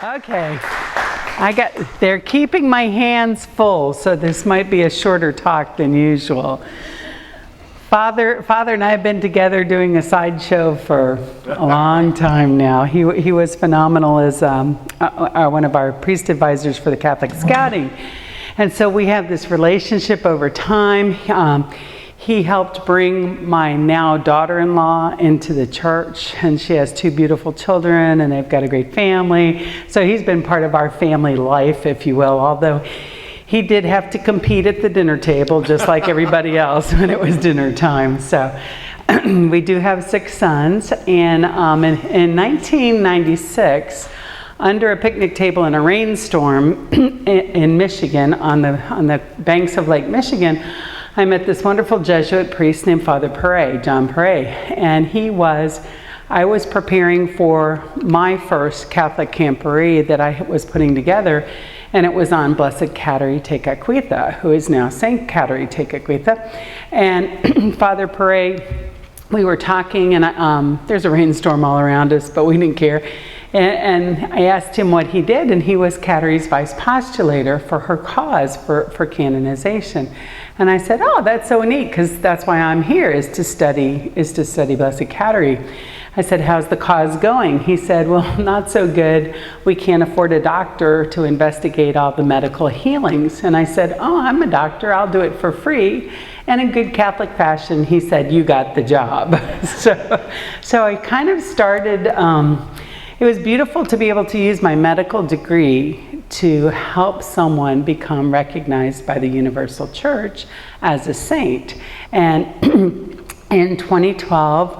Okay, they're keeping my hands full, so this might be a shorter talk than usual. Father and I have been together doing a sideshow for a long time now. He was phenomenal as one of our priest advisors for the Catholic Scouting. And so we have this relationship over time. He helped bring my now daughter-in-law into the church, and she has 2 beautiful children, and they've got a great family. So he's been part of our family life, if you will, although he did have to compete at the dinner table just like everybody else when it was dinner time. So we do have 6 sons, and in 1996, under a picnic table in a rainstorm in Michigan, on the banks of Lake Michigan, I met this wonderful Jesuit priest named Father Perret, John Perret, and I was preparing for my first Catholic camporee that I was putting together, and it was on Blessed Cateri Tekakwitha, who is now Saint Cateri Tekakwitha. And Father Perret, we were talking, and there's a rainstorm all around us, but we didn't care. And I asked him what he did, and he was Cateri's vice postulator for her cause for canonization. And I said, "Oh, that's so neat, because that's why I'm here, is to study Blessed Cateri." I said, "How's the cause going?" He said, "Well, not so good. We can't afford a doctor to investigate all the medical healings." And I said, "Oh, I'm a doctor. I'll do it for free." And in good Catholic fashion, he said, "You got the job." So I kind of started. It was beautiful to be able to use my medical degree to help someone become recognized by the Universal Church as a saint. And in 2012,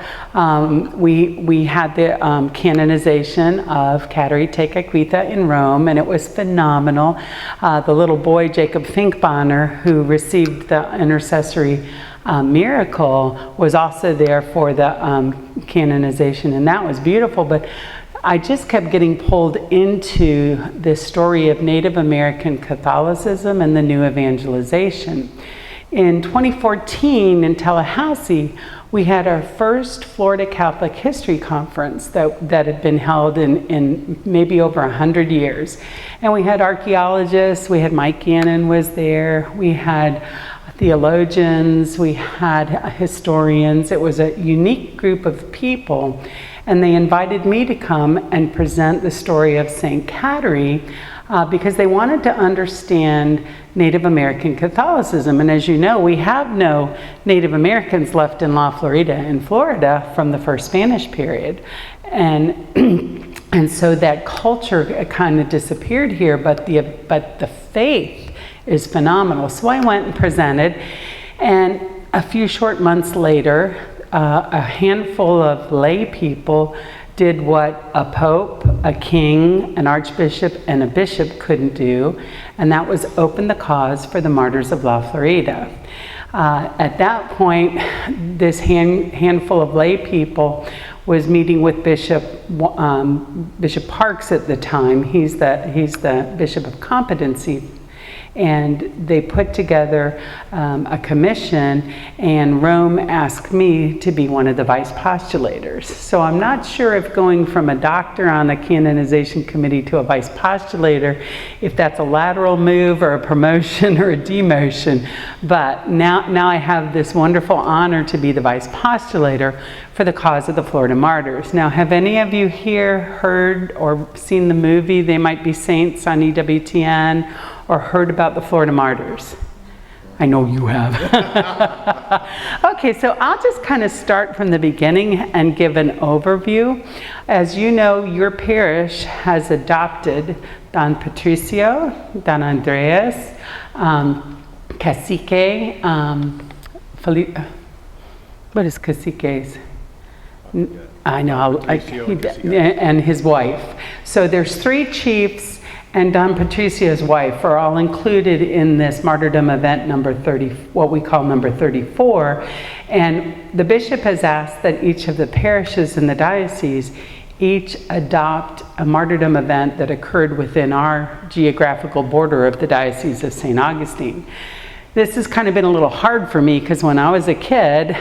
we had the canonization of Cateri Tekakwitha in Rome, and it was phenomenal. The little boy, Jacob Finkbonner, who received the intercessory miracle, was also there for the canonization, and that was beautiful. But I just kept getting pulled into this story of Native American Catholicism and the new evangelization. In 2014 in Tallahassee, we had our first Florida Catholic History Conference that had been held in maybe over 100 years. And we had archaeologists, we had Mike Gannon was there, we had theologians, we had historians. It was a unique group of people. And they invited me to come and present the story of St. Cateri because they wanted to understand Native American Catholicism. And as you know, we have no Native Americans left in La Florida in Florida from the first Spanish period. And so that culture kind of disappeared here, but the faith is phenomenal. So I went and presented, and a few short months later, a handful of lay people did what a pope, a king, an archbishop, and a bishop couldn't do, and that was open the cause for the Martyrs of La Florida. At that point, this handful of lay people was meeting with Bishop Parks at the time. He's the Bishop of Competency. And they put together a commission, and Rome asked me to be one of the vice postulators. So I'm not sure if going from a doctor on the canonization committee to a vice postulator, if that's a lateral move or a promotion or a demotion. But now I have this wonderful honor to be the vice postulator for the cause of the Florida Martyrs. Now, have any of you here heard or seen the movie They Might Be Saints on EWTN? Or heard about the Florida Martyrs? I know you have. Okay, so I'll just kind of start from the beginning and give an overview. As you know, your parish has adopted Don Patricio, Don Andreas, Cacique, what is Cacique's? I know, and his wife. So there's 3 chiefs, and Don Patricio's wife are all included in this martyrdom event number 30, what we call number 34. And the bishop has asked that each of the parishes in the diocese each adopt a martyrdom event that occurred within our geographical border of the Diocese of St. Augustine. This has kind of been a little hard for me because when I was a kid,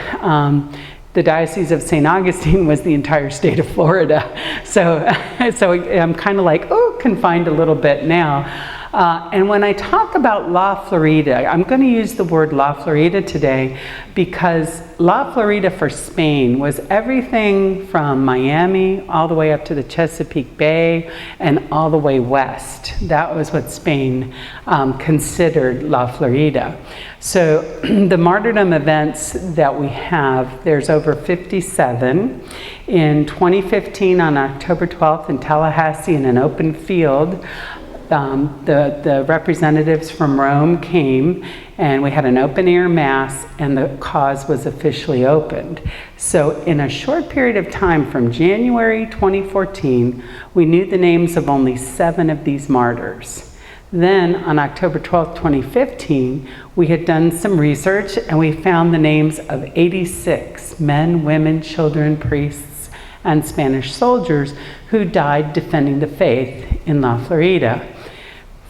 the Diocese of St. Augustine was the entire state of Florida. So I'm kind of like, oh, can find a little bit now. And when I talk about La Florida, I'm going to use the word La Florida today because La Florida for Spain was everything from Miami all the way up to the Chesapeake Bay and all the way west. That was what Spain considered La Florida. So the martyrdom events that we have, there's over 57. In 2015, on October 12th in Tallahassee in an open field, the representatives from Rome came and we had an open air mass and the cause was officially opened. So in a short period of time from January 2014, we knew the names of only 7 of these martyrs. Then on October 12, 2015, we had done some research and we found the names of 86 men, women, children, priests, and Spanish soldiers who died defending the faith in La Florida.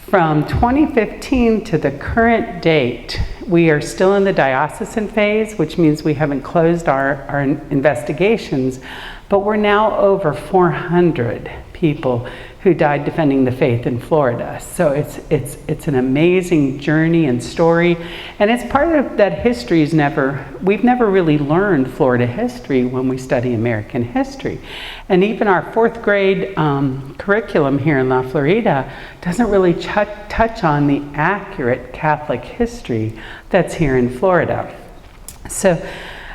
From 2015 to the current date, we are still in the diocesan phase, which means we haven't closed our investigations, but we're now over 400 people who died defending the faith in Florida. So it's an amazing journey and story, and it's part of that history we've never really learned Florida history when we study American history. And even our 4th grade curriculum here in La Florida doesn't really touch on the accurate Catholic history that's here in Florida. So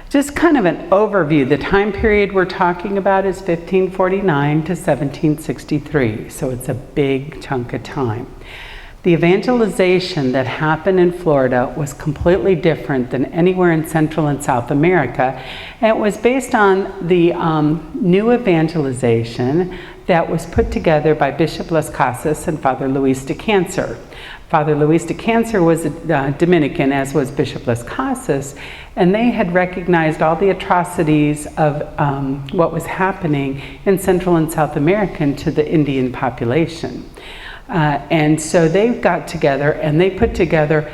just kind of an overview. The time period we're talking about is 1549 to 1763, so it's a big chunk of time. The evangelization that happened in Florida was completely different than anywhere in Central and South America, and it was based on the new evangelization that was put together by Bishop Las Casas and Father Luis de Cancer. Father Luis de Cancer was a Dominican, as was Bishop Las Casas, and they had recognized all the atrocities of what was happening in Central and South America to the Indian population. And so they got together and they put together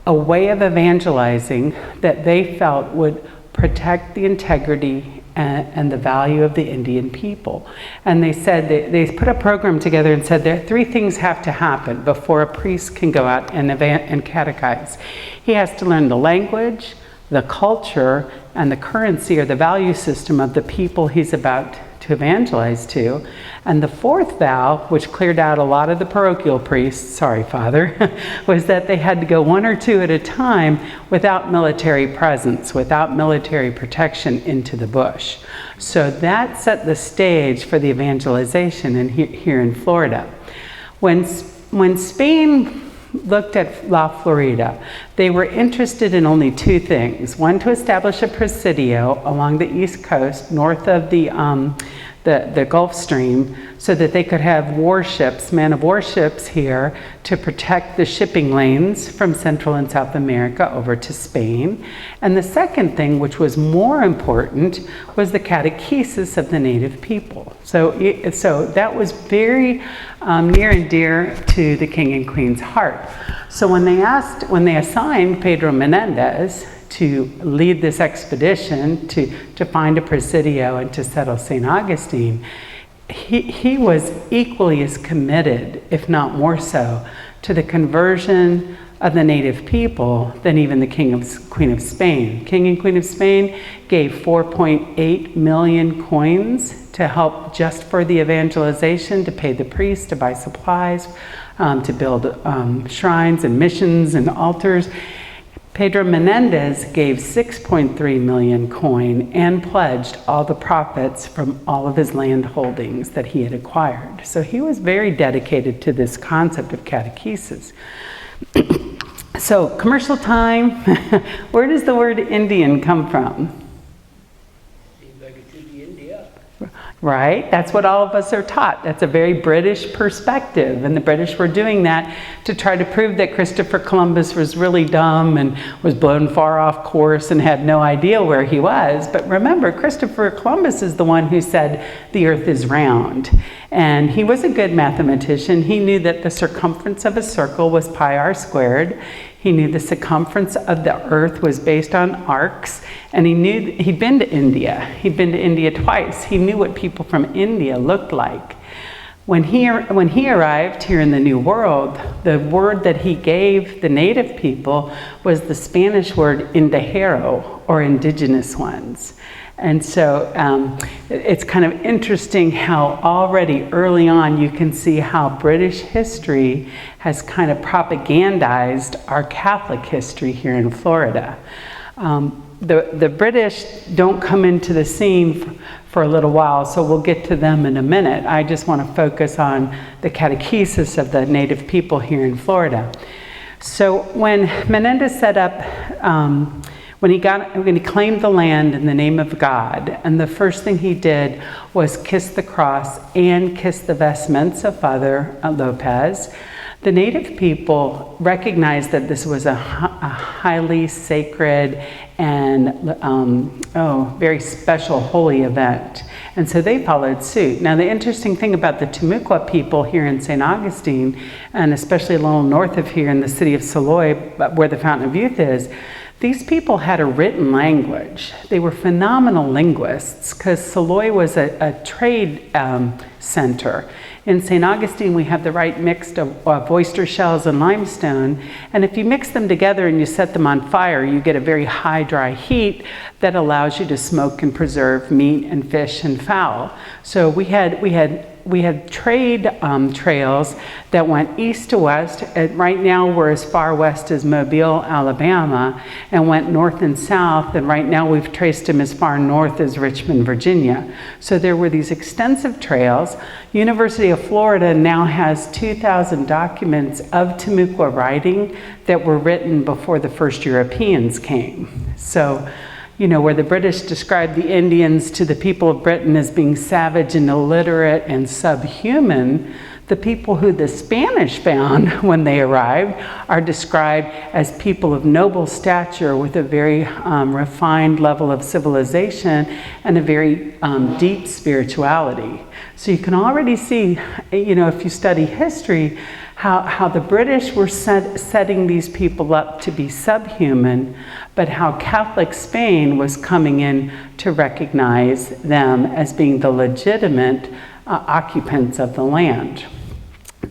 a way of evangelizing that they felt would protect the integrity and the value of the Indian people. And they said, they put a program together and said there are 3 things have to happen before a priest can go out and catechize. He has to learn the language, the culture, and the currency or the value system of the people he's about to evangelize to. And the 4th vow, which cleared out a lot of the parochial priests, sorry Father, was that they had to go 1 or 2 at a time without military presence, without military protection into the bush. So that set the stage for the evangelization here in Florida. When Spain looked at La Florida, they were interested in only 2 things. One, to establish a presidio along the east coast, north of the Gulf Stream, so that they could have warships, man-of-war ships here to protect the shipping lanes from Central and South America over to Spain. And the second thing, which was more important, was the catechesis of the native people. So that was very near and dear to the King and Queen's heart. So when they assigned Pedro Menendez to lead this expedition to find a presidio and to settle St. Augustine, he was equally as committed, if not more so, to the conversion of the native people than even the King and Queen of Spain. King and Queen of Spain gave 4.8 million coins to help just for the evangelization, to pay the priests, to buy supplies, to build shrines and missions and altars. Pedro Menendez gave 6.3 million coin and pledged all the profits from all of his land holdings that he had acquired. So he was very dedicated to this concept of catechesis. So commercial time, where does the word Indian come from? Right? That's what all of us are taught. That's a very British perspective. And the British were doing that to try to prove that Christopher Columbus was really dumb and was blown far off course and had no idea where he was. But remember, Christopher Columbus is the one who said the earth is round. And he was a good mathematician. He knew that the circumference of a circle was pi r squared. He knew the circumference of the earth was based on arcs, and he knew he'd been to India. He'd been to India twice. He knew what people from India looked like. When he arrived here in the New World, the word that he gave the native people was the Spanish word indígena, or indigenous ones. And so it's kind of interesting how already early on you can see how British history has kind of propagandized our Catholic history here in Florida. The British don't come into the scene for a little while, so we'll get to them in a minute. I just want to focus on the catechesis of the native people here in Florida. So when Menendez set up, when he claimed the land in the name of God, and the first thing he did was kiss the cross and kiss the vestments of Father Lopez, the native people recognized that this was a highly sacred and very special holy event. And so they followed suit. Now, the interesting thing about the Timucua people here in St. Augustine, and especially a little north of here in the city of Saloy, where the Fountain of Youth is, these people had a written language. They were phenomenal linguists because Saloy was a trade center. In St. Augustine, we have the right mix of oyster shells and limestone, and if you mix them together and you set them on fire, you get a very high dry heat that allows you to smoke and preserve meat and fish and fowl. So we had trade trails that went east to west. Right now we're as far west as Mobile, Alabama, and went north and south, and right now we've traced them as far north as Richmond, Virginia. So there were these extensive trails. University of Florida now has 2,000 documents of Timucua writing that were written before the first Europeans came. So, you know, where the British described the Indians to the people of Britain as being savage and illiterate and subhuman, the people who the Spanish found when they arrived are described as people of noble stature with a very refined level of civilization and a very deep spirituality. So you can already see, you know, if you study history, how the British were setting these people up to be subhuman, but how Catholic Spain was coming in to recognize them as being the legitimate occupants of the land.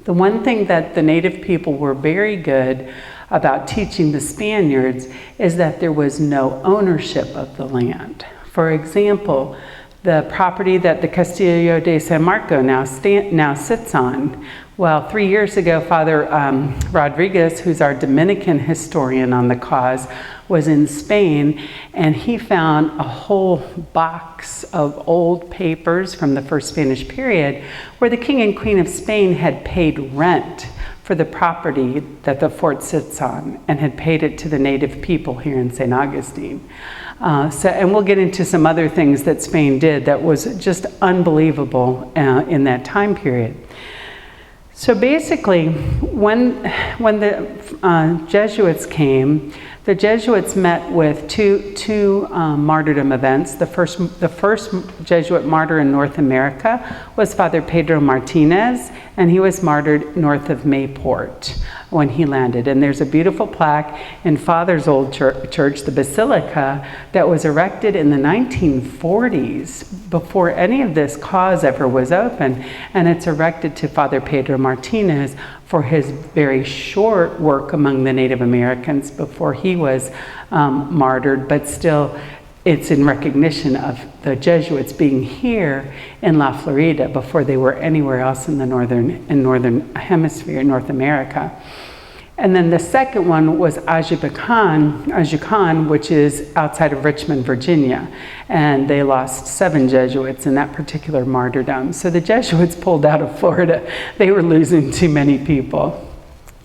The one thing that the native people were very good about teaching the Spaniards is that there was no ownership of the land. For example, the property that the Castillo de San Marco now sits on. Well, 3 years ago, Father Rodriguez, who's our Dominican historian on the cause, was in Spain, and he found a whole box of old papers from the first Spanish period where the King and Queen of Spain had paid rent for the property that the fort sits on and had paid it to the native people here in St. Augustine. And we'll get into some other things that Spain did that was just unbelievable in that time period. So basically, when the Jesuits came, the Jesuits met with two martyrdom events. The first Jesuit martyr in North America was Father Pedro Martinez, and he was martyred north of Mayport when he landed. And there's a beautiful plaque in Father's old church, the Basilica, that was erected in the 1940s before any of this cause ever was open. And it's erected to Father Pedro Martinez for his very short work among the Native Americans before he was martyred, but still it's in recognition of the Jesuits being here in La Florida before they were anywhere else in the northern hemisphere, North America. And then the second one was Ajucan, which is outside of Richmond, Virginia. And they lost 7 Jesuits in that particular martyrdom. So the Jesuits pulled out of Florida. They were losing too many people.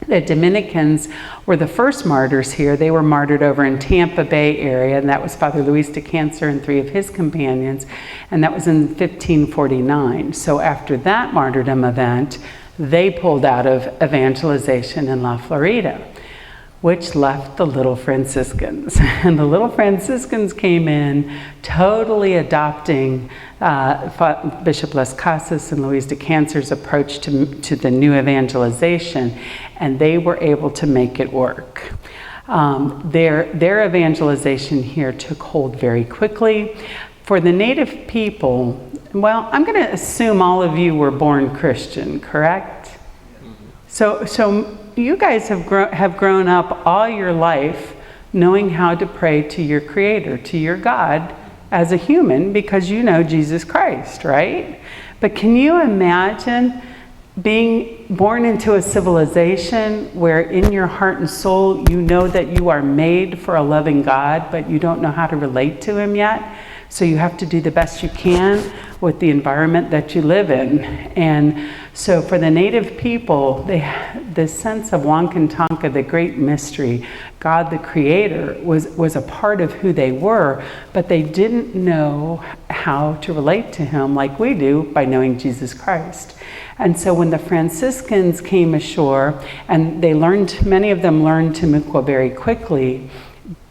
The Dominicans were the first martyrs here. They were martyred over in Tampa Bay area, and that was Father Luis de Cancer and 3 of his companions, and that was in 1549. So after that martyrdom event, they pulled out of evangelization in La Florida, which left the little Franciscans. And the little Franciscans came in, totally adopting Bishop Las Casas and Luis de Cancer's approach to the new evangelization, and they were able to make it work. Their evangelization here took hold very quickly. For the native people, Well, I'm going to assume all of you were born Christian, correct? So you guys have grown up all your life knowing how to pray to your Creator, to your God, as a human, because you know Jesus Christ, right? But can you imagine being born into a civilization where in your heart and soul you know that you are made for a loving God, but you don't know how to relate to Him yet? So you have to do the best you can with the environment that you live in. And so for the native people, they had this sense of Wankantanka, the great mystery, God the Creator, was a part of who they were, but they didn't know how to relate to Him like we do by knowing Jesus Christ. And so when the Franciscans came ashore, and many of them learned Timucua very quickly,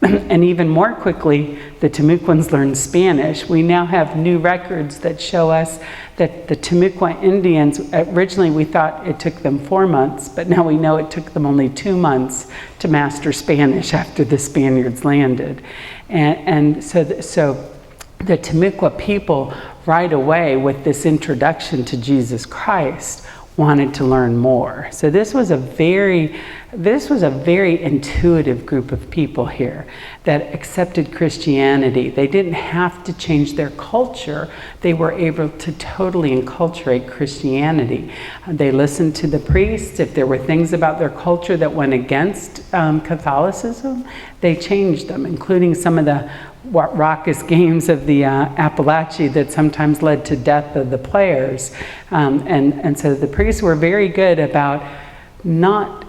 and even more quickly, the Timucuans learned Spanish. We now have new records that show us that the Timucua Indians, originally we thought it took them 4 months, but now we know it took them only 2 months to master Spanish after the Spaniards landed. And so the Timucua people, right away with this introduction to Jesus Christ, wanted to learn more. So this was a very intuitive group of people here that accepted Christianity. They didn't have to change their culture. They were able to totally enculturate Christianity. They listened to the priests. If there were things about their culture that went against Catholicism, they changed them, including some of the raucous games of the Appalachee that sometimes led to death of the players. And so the priests were very good about not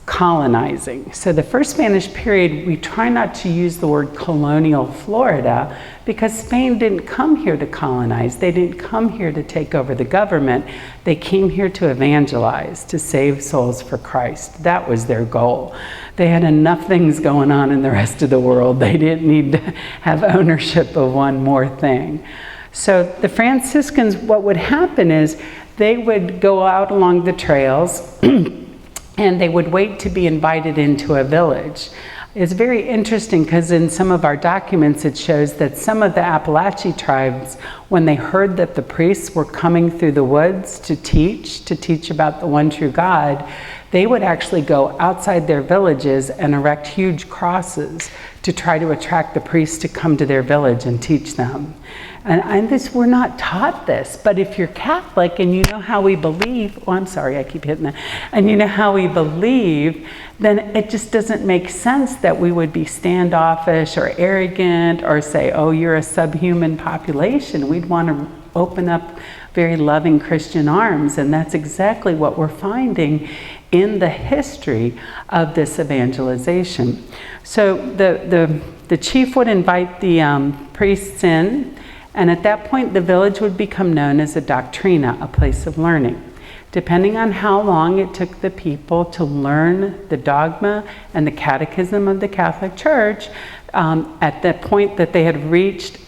colonizing. So the first Spanish period, we try not to use the word colonial Florida because Spain didn't come here to colonize. They didn't come here to take over the government. They came here to evangelize, to save souls for Christ. That was their goal. They had enough things going on in the rest of the world. They didn't need to have ownership of one more thing. So the Franciscans, what would happen is they would go out along the trails and they would wait to be invited into a village. It's very interesting because in some of our documents it shows that some of the Appalachee tribes, when they heard that the priests were coming through the woods to teach about the one true God, they would actually go outside their villages and erect huge crosses to try to attract the priests to come to their village and teach them. And we're not taught this, but if you're Catholic and you know how we believe, I'm sorry, I keep hitting that, and you know how we believe, then it just doesn't make sense that we would be standoffish or arrogant or say, oh, you're a subhuman population. We'd want to open up very loving Christian arms, and that's exactly what we're finding in the history of this evangelization. So the chief would invite the priests in, and at that point the village would become known as a doctrina, a place of learning. Depending on how long it took the people to learn the dogma and the catechism of the Catholic Church, at the point that they had reached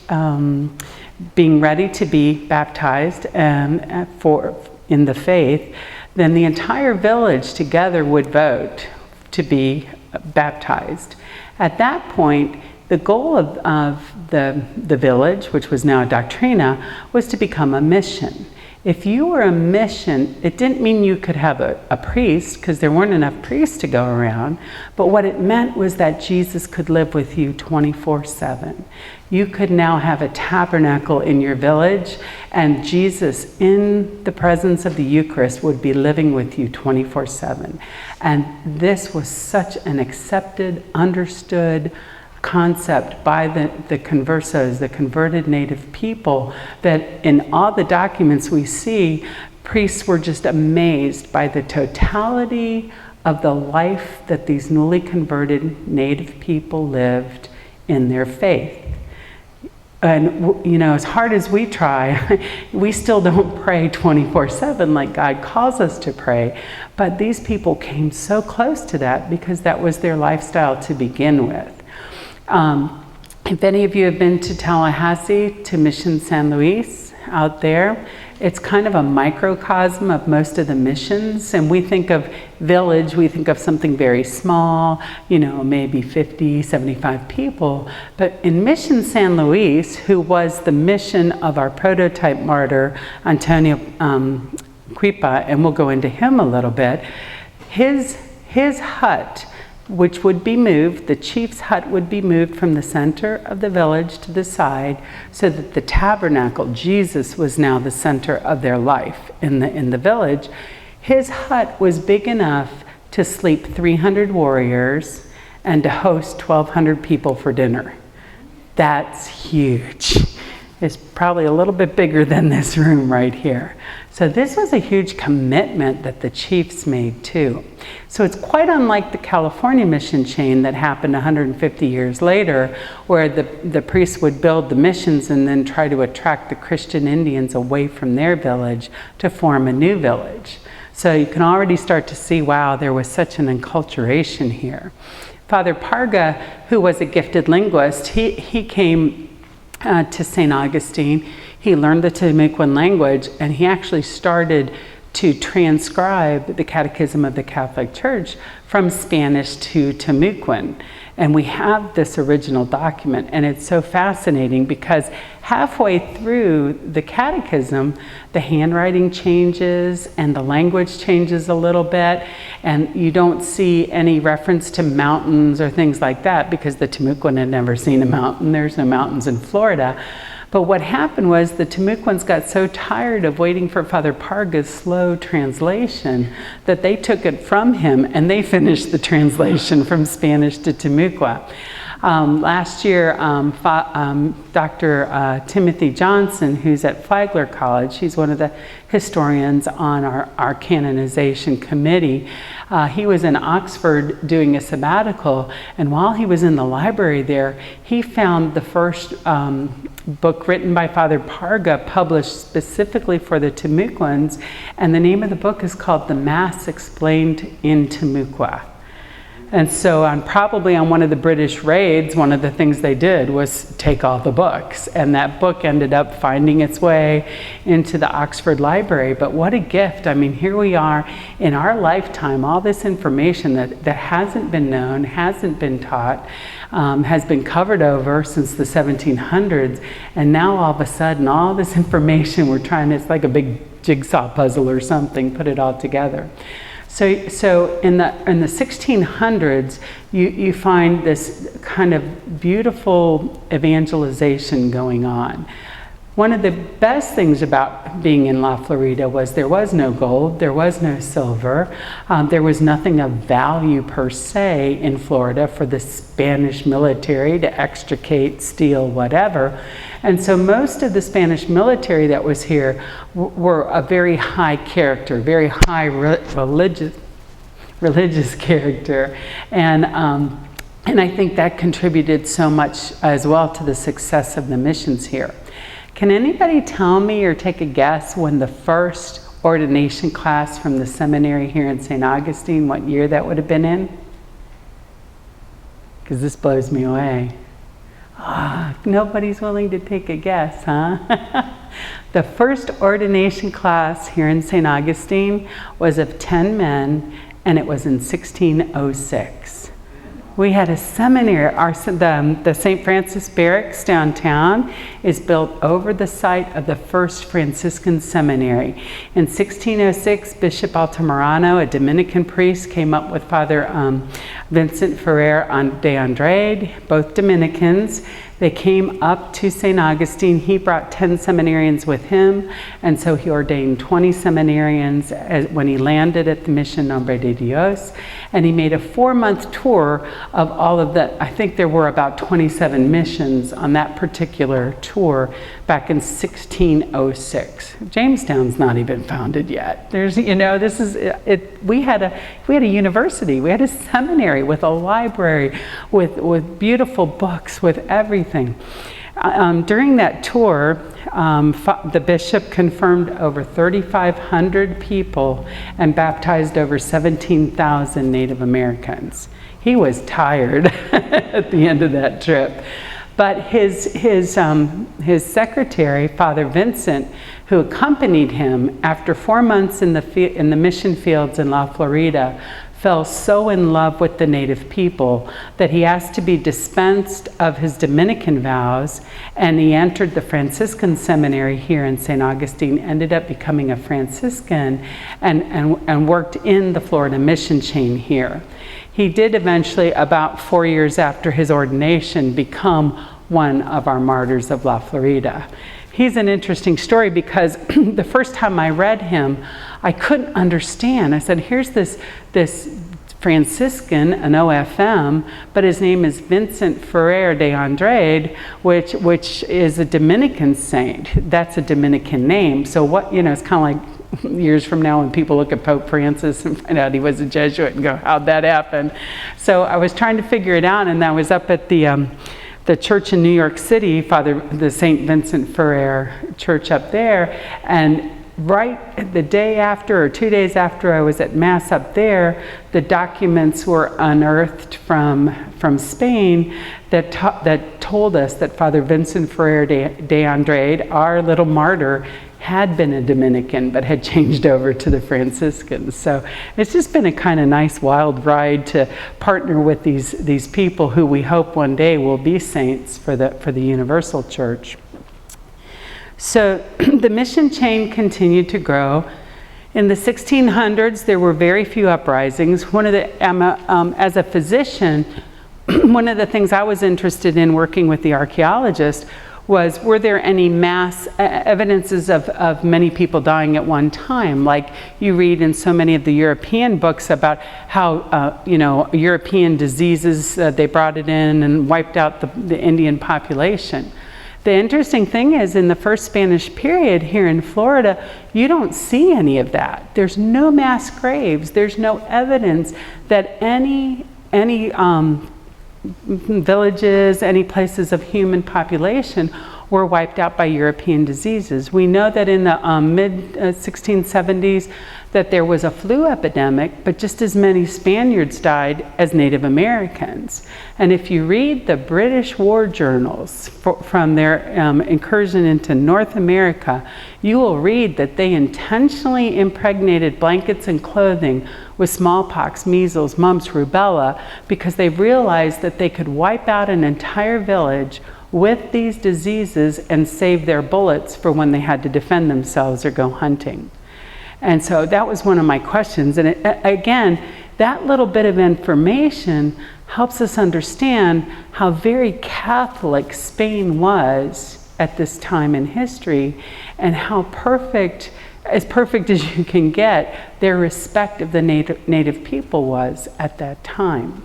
being ready to be baptized in the faith, then the entire village together would vote to be baptized. At that point, the goal of the village, which was now a doctrina, was to become a mission. If you were a mission, it didn't mean you could have a priest, because there weren't enough priests to go around, but what it meant was that Jesus could live with you 24/7. You could now have a tabernacle in your village, and Jesus, in the presence of the Eucharist, would be living with you 24/7. And this was such an accepted, understood concept by the conversos, the converted native people, that in all the documents we see, priests were just amazed by the totality of the life that these newly converted native people lived in their faith. And, you know, as hard as we try, we still don't pray 24/7 like God calls us to pray. But these people came so close to that because that was their lifestyle to begin with. If any of you have been to Tallahassee, to Mission San Luis, out there. It's kind of a microcosm of most of the missions. And we think of village, we think of something very small, maybe 50, 75 people. But in Mission San Luis, who was the mission of our prototype martyr, Antonio Quipa, and we'll go into him a little bit, his hut, which would be moved, the chief's hut would be moved from the center of the village to the side, so that the tabernacle, Jesus, was now the center of their life in the village. His hut was big enough to sleep 300 warriors and to host 1,200 people for dinner. That's huge. It's probably a little bit bigger than this room right here. So this was a huge commitment that the chiefs made too. So it's quite unlike the California mission chain that happened 150 years later, where the priests would build the missions and then try to attract the Christian Indians away from their village to form a new village. So you can already start to see, wow, there was such an enculturation here. Father Parga, who was a gifted linguist, he came to St. Augustine. He learned the Timucuan language, and he actually started to transcribe the Catechism of the Catholic Church from Spanish to Timucuan. And we have this original document, and it's so fascinating because halfway through the Catechism, the handwriting changes and the language changes a little bit, and you don't see any reference to mountains or things like that because the Timucuan had never seen a mountain. There's no mountains in Florida. But what happened was the Timucuans got so tired of waiting for Father Parga's slow translation that they took it from him and they finished the translation from Spanish to Timucua. Last year, Dr. Timothy Johnson, who's at Flagler College, he's one of the historians on our canonization committee. He was in Oxford doing a sabbatical, and while he was in the library there, he found the first book written by Father Parga published specifically for the Timucuans, and the name of the book is called The Mass Explained in Timucua. And so probably on one of the British raids, one of the things they did was take all the books. And that book ended up finding its way into the Oxford Library. But what a gift. I mean, here we are in our lifetime, all this information that hasn't been known, hasn't been taught, has been covered over since the 1700s. And now all of a sudden, all this information it's like a big jigsaw puzzle or something, put it all together. So in the 1600s, you find this kind of beautiful evangelization going on. One of the best things about being in La Florida was there was no gold, there was no silver, there was nothing of value per se in Florida for the Spanish military to extricate, steal, whatever. And so most of the Spanish military that was here were a very high character, very high religious character. And I think that contributed so much as well to the success of the missions here. Can anybody tell me or take a guess when the first ordination class from the seminary here in St. Augustine, what year that would have been in? Because this blows me away. Nobody's willing to take a guess, huh? The first ordination class here in St. Augustine was of 10 men, and it was in 1606. We had a seminary. The St. Francis Barracks downtown is built over the site of the first Franciscan seminary. In 1606, Bishop Altamirano, a Dominican priest, came up with Father Vincent Ferrer de Andrade, both Dominicans. They came up to St. Augustine. He brought 10 seminarians with him, and so he ordained 20 seminarians when he landed at the Mission Nombre de Dios, and he made a 4-month tour of all of I think there were about 27 missions on that particular tour back in 1606. Jamestown's not even founded yet. This is it. We had a university, we had a seminary with a library, with beautiful books, with everything. During that tour, the bishop confirmed over 3,500 people and baptized over 17,000 Native Americans. He was tired at the end of that trip. But his secretary, Father Vincent, who accompanied him after 4 months in the mission fields in La Florida, fell so in love with the native people that he asked to be dispensed of his Dominican vows, and he entered the Franciscan seminary here in St. Augustine, ended up becoming a Franciscan, and worked in the Florida mission chain here. He did eventually, about 4 years after his ordination, become one of our Martyrs of La Florida. He's an interesting story because the first time I read him, I couldn't understand. I said, here's this Franciscan, an OFM, but his name is Vincent Ferrer de Andrade, which is a Dominican saint. That's a Dominican name. So what, it's kind of like years from now when people look at Pope Francis and find out he was a Jesuit and go, how'd that happen? So I was trying to figure it out, and I was up at the church in New York City, the St. Vincent Ferrer church up there, and right the day after or 2 days after I was at Mass up there, the documents were unearthed from Spain that told us that Father Vincent Ferrer de Andrade, our little martyr, had been a Dominican but had changed over to the Franciscans. So it's just been a kind of nice wild ride to partner with these people who we hope one day will be saints for the Universal Church. So the mission chain continued to grow. In the 1600s, there were very few uprisings. As a physician, one of the things I was interested in working with the archaeologists was, were there any mass evidences of many people dying at one time? Like you read in so many of the European books about how, European diseases, they brought it in and wiped out the Indian population. The interesting thing is, in the first Spanish period here in Florida, you don't see any of that. There's no mass graves. There's no evidence that any villages, any places of human population were wiped out by European diseases. We know that in the mid-1670s that there was a flu epidemic, but just as many Spaniards died as Native Americans. And if you read the British war journals from their incursion into North America, you will read that they intentionally impregnated blankets and clothing with smallpox, measles, mumps, rubella, because they realized that they could wipe out an entire village with these diseases and save their bullets for when they had to defend themselves or go hunting. And so that was one of my questions. And again, that little bit of information helps us understand how very Catholic Spain was at this time in history, and how perfect as you can get, their respect of the native people was at that time.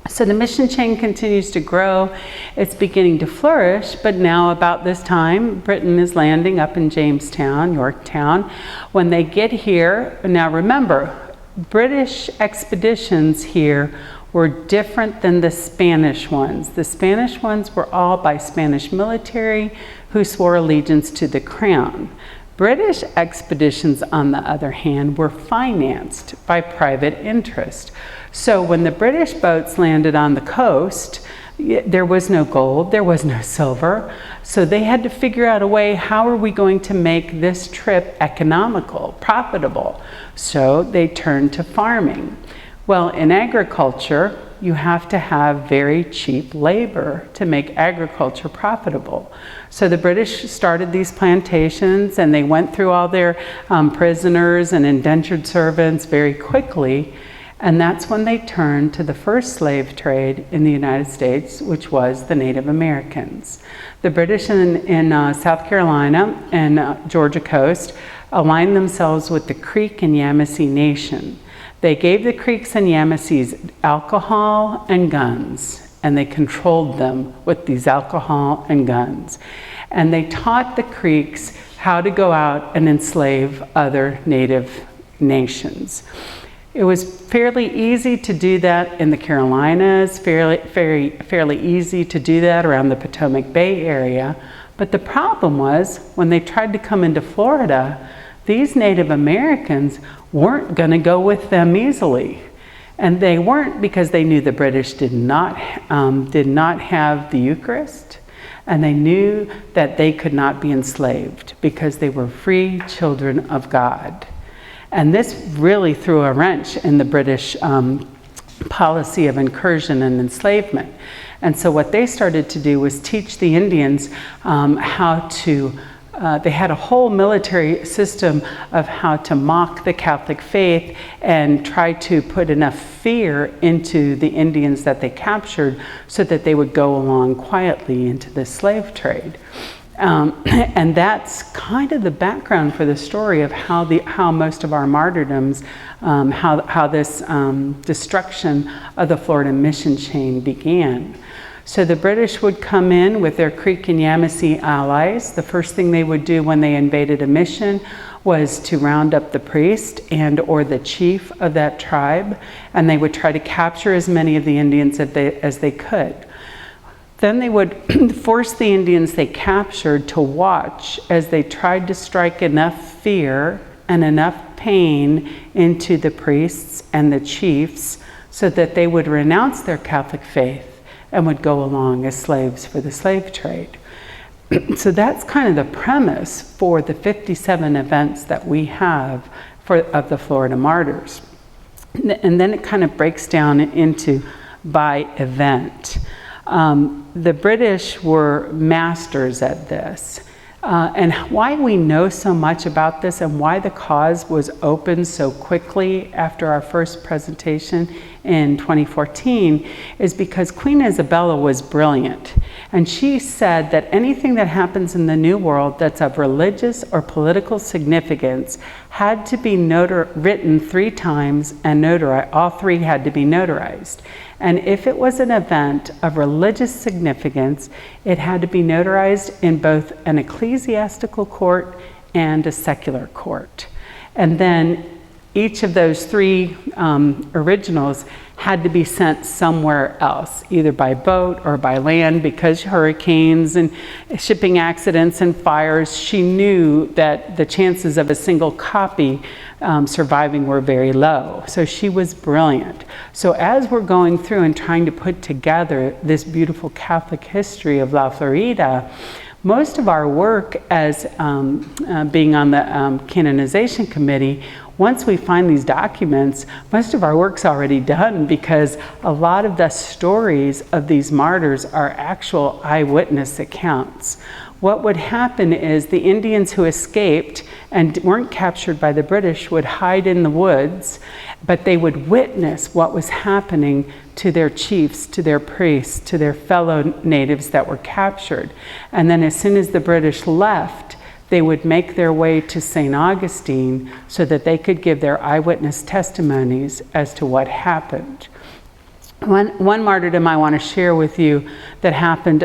So the mission chain continues to grow. It's beginning to flourish, but now about this time, Britain is landing up in Jamestown, Yorktown. When they get here, now remember, British expeditions here were different than the Spanish ones. The Spanish ones were all by Spanish military who swore allegiance to the crown. British expeditions, on the other hand, were financed by private interest. So when the British boats landed on the coast, there was no gold, there was no silver. So they had to figure out a way, how are we going to make this trip economical, profitable? So they turned to farming. Well, in agriculture, you have to have very cheap labor to make agriculture profitable. So the British started these plantations, and they went through all their prisoners and indentured servants very quickly. And that's when they turned to the first slave trade in the United States, which was the Native Americans. The British in South Carolina and Georgia coast aligned themselves with the Creek and Yamasee Nation. They gave the Creeks and Yamasees alcohol and guns, and they controlled them with these alcohol and guns. And they taught the Creeks how to go out and enslave other Native nations. It was fairly easy to do that in the Carolinas, fairly easy to do that around the Potomac Bay area. But the problem was, when they tried to come into Florida, these Native Americans weren't going to go with them easily. And they weren't because they knew the British did not have the Eucharist. And they knew that they could not be enslaved because they were free children of God. And this really threw a wrench in the British policy of incursion and enslavement. And so what they started to do was teach the Indians how to, they had a whole military system of how to mock the Catholic faith and try to put enough fear into the Indians that they captured so that they would go along quietly into the slave trade. And that's kind of the background for the story of how most of our martyrdoms, how this destruction of the Florida mission chain began. So the British would come in with their Creek and Yamasee allies. The first thing they would do when they invaded a mission was to round up the priest and or the chief of that tribe, and they would try to capture as many of the Indians as they could. Then they would force the Indians they captured to watch as they tried to strike enough fear and enough pain into the priests and the chiefs so that they would renounce their Catholic faith and would go along as slaves for the slave trade. So that's kind of the premise for the 57 events that we have of the Florida Martyrs. And then it kind of breaks down into by event. The British were masters at this. And why we know so much about this and why the cause was opened so quickly after our first presentation in 2014 is because Queen Isabella was brilliant. And she said that anything that happens in the New World that's of religious or political significance had to be written 3 times and notarized. All 3 had to be notarized. And if it was an event of religious significance, it had to be notarized in both an ecclesiastical court and a secular court. And then each of those 3 originals had to be sent somewhere else, either by boat or by land, because hurricanes and shipping accidents and fires, she knew that the chances of a single copy surviving were very low. So she was brilliant. So as we're going through and trying to put together this beautiful Catholic history of La Florida, most of our work as being on the canonization committee, once we find these documents, most of our work's already done because a lot of the stories of these martyrs are actual eyewitness accounts. What would happen is the Indians who escaped and weren't captured by the British would hide in the woods, but they would witness what was happening to their chiefs, to their priests, to their fellow natives that were captured. And then as soon as the British left, they would make their way to St. Augustine so that they could give their eyewitness testimonies as to what happened. One martyrdom I want to share with you that happened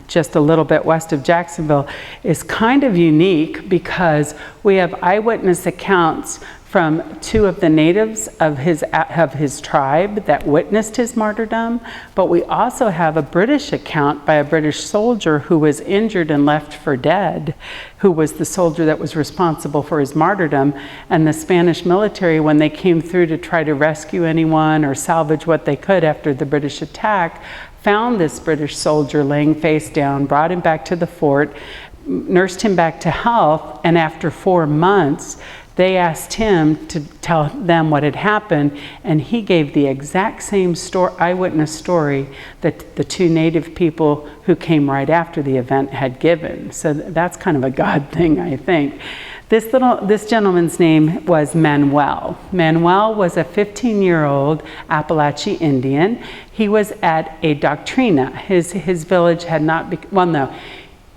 just a little bit west of Jacksonville is kind of unique because we have eyewitness accounts from 2 of the natives of his tribe that witnessed his martyrdom, but we also have a British account by a British soldier who was injured and left for dead, who was the soldier that was responsible for his martyrdom. And the Spanish military, when they came through to try to rescue anyone or salvage what they could after the British attack, found this British soldier laying face down, brought him back to the fort, nursed him back to health, and after 4 months, they asked him to tell them what had happened, and he gave the exact same eyewitness story that the 2 native people who came right after the event had given. So that's kind of a God thing, I think. This gentleman's name was Manuel. Manuel was a 15-year-old Appalachian Indian. He was at a doctrina. His village had not been, well, no.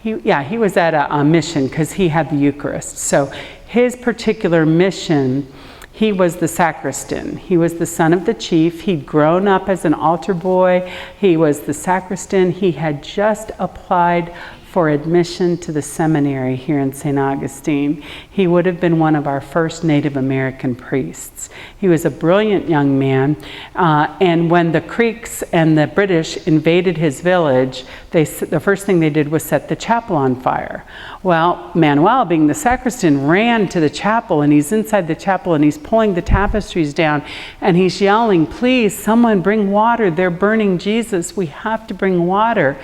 He was at a mission because he had the Eucharist. So his particular mission, he was the sacristan. He was the son of the chief. He'd grown up as an altar boy. He was the sacristan. He had just applied for admission to the seminary here in St. Augustine. He would have been one of our first Native American priests. He was a brilliant young man, and when the Creeks and the British invaded his village, the first thing they did was set the chapel on fire. Well, Manuel, being the sacristan, ran to the chapel, and he's inside the chapel, and he's pulling the tapestries down, and he's yelling, "Please, someone bring water. They're burning Jesus. We have to bring water."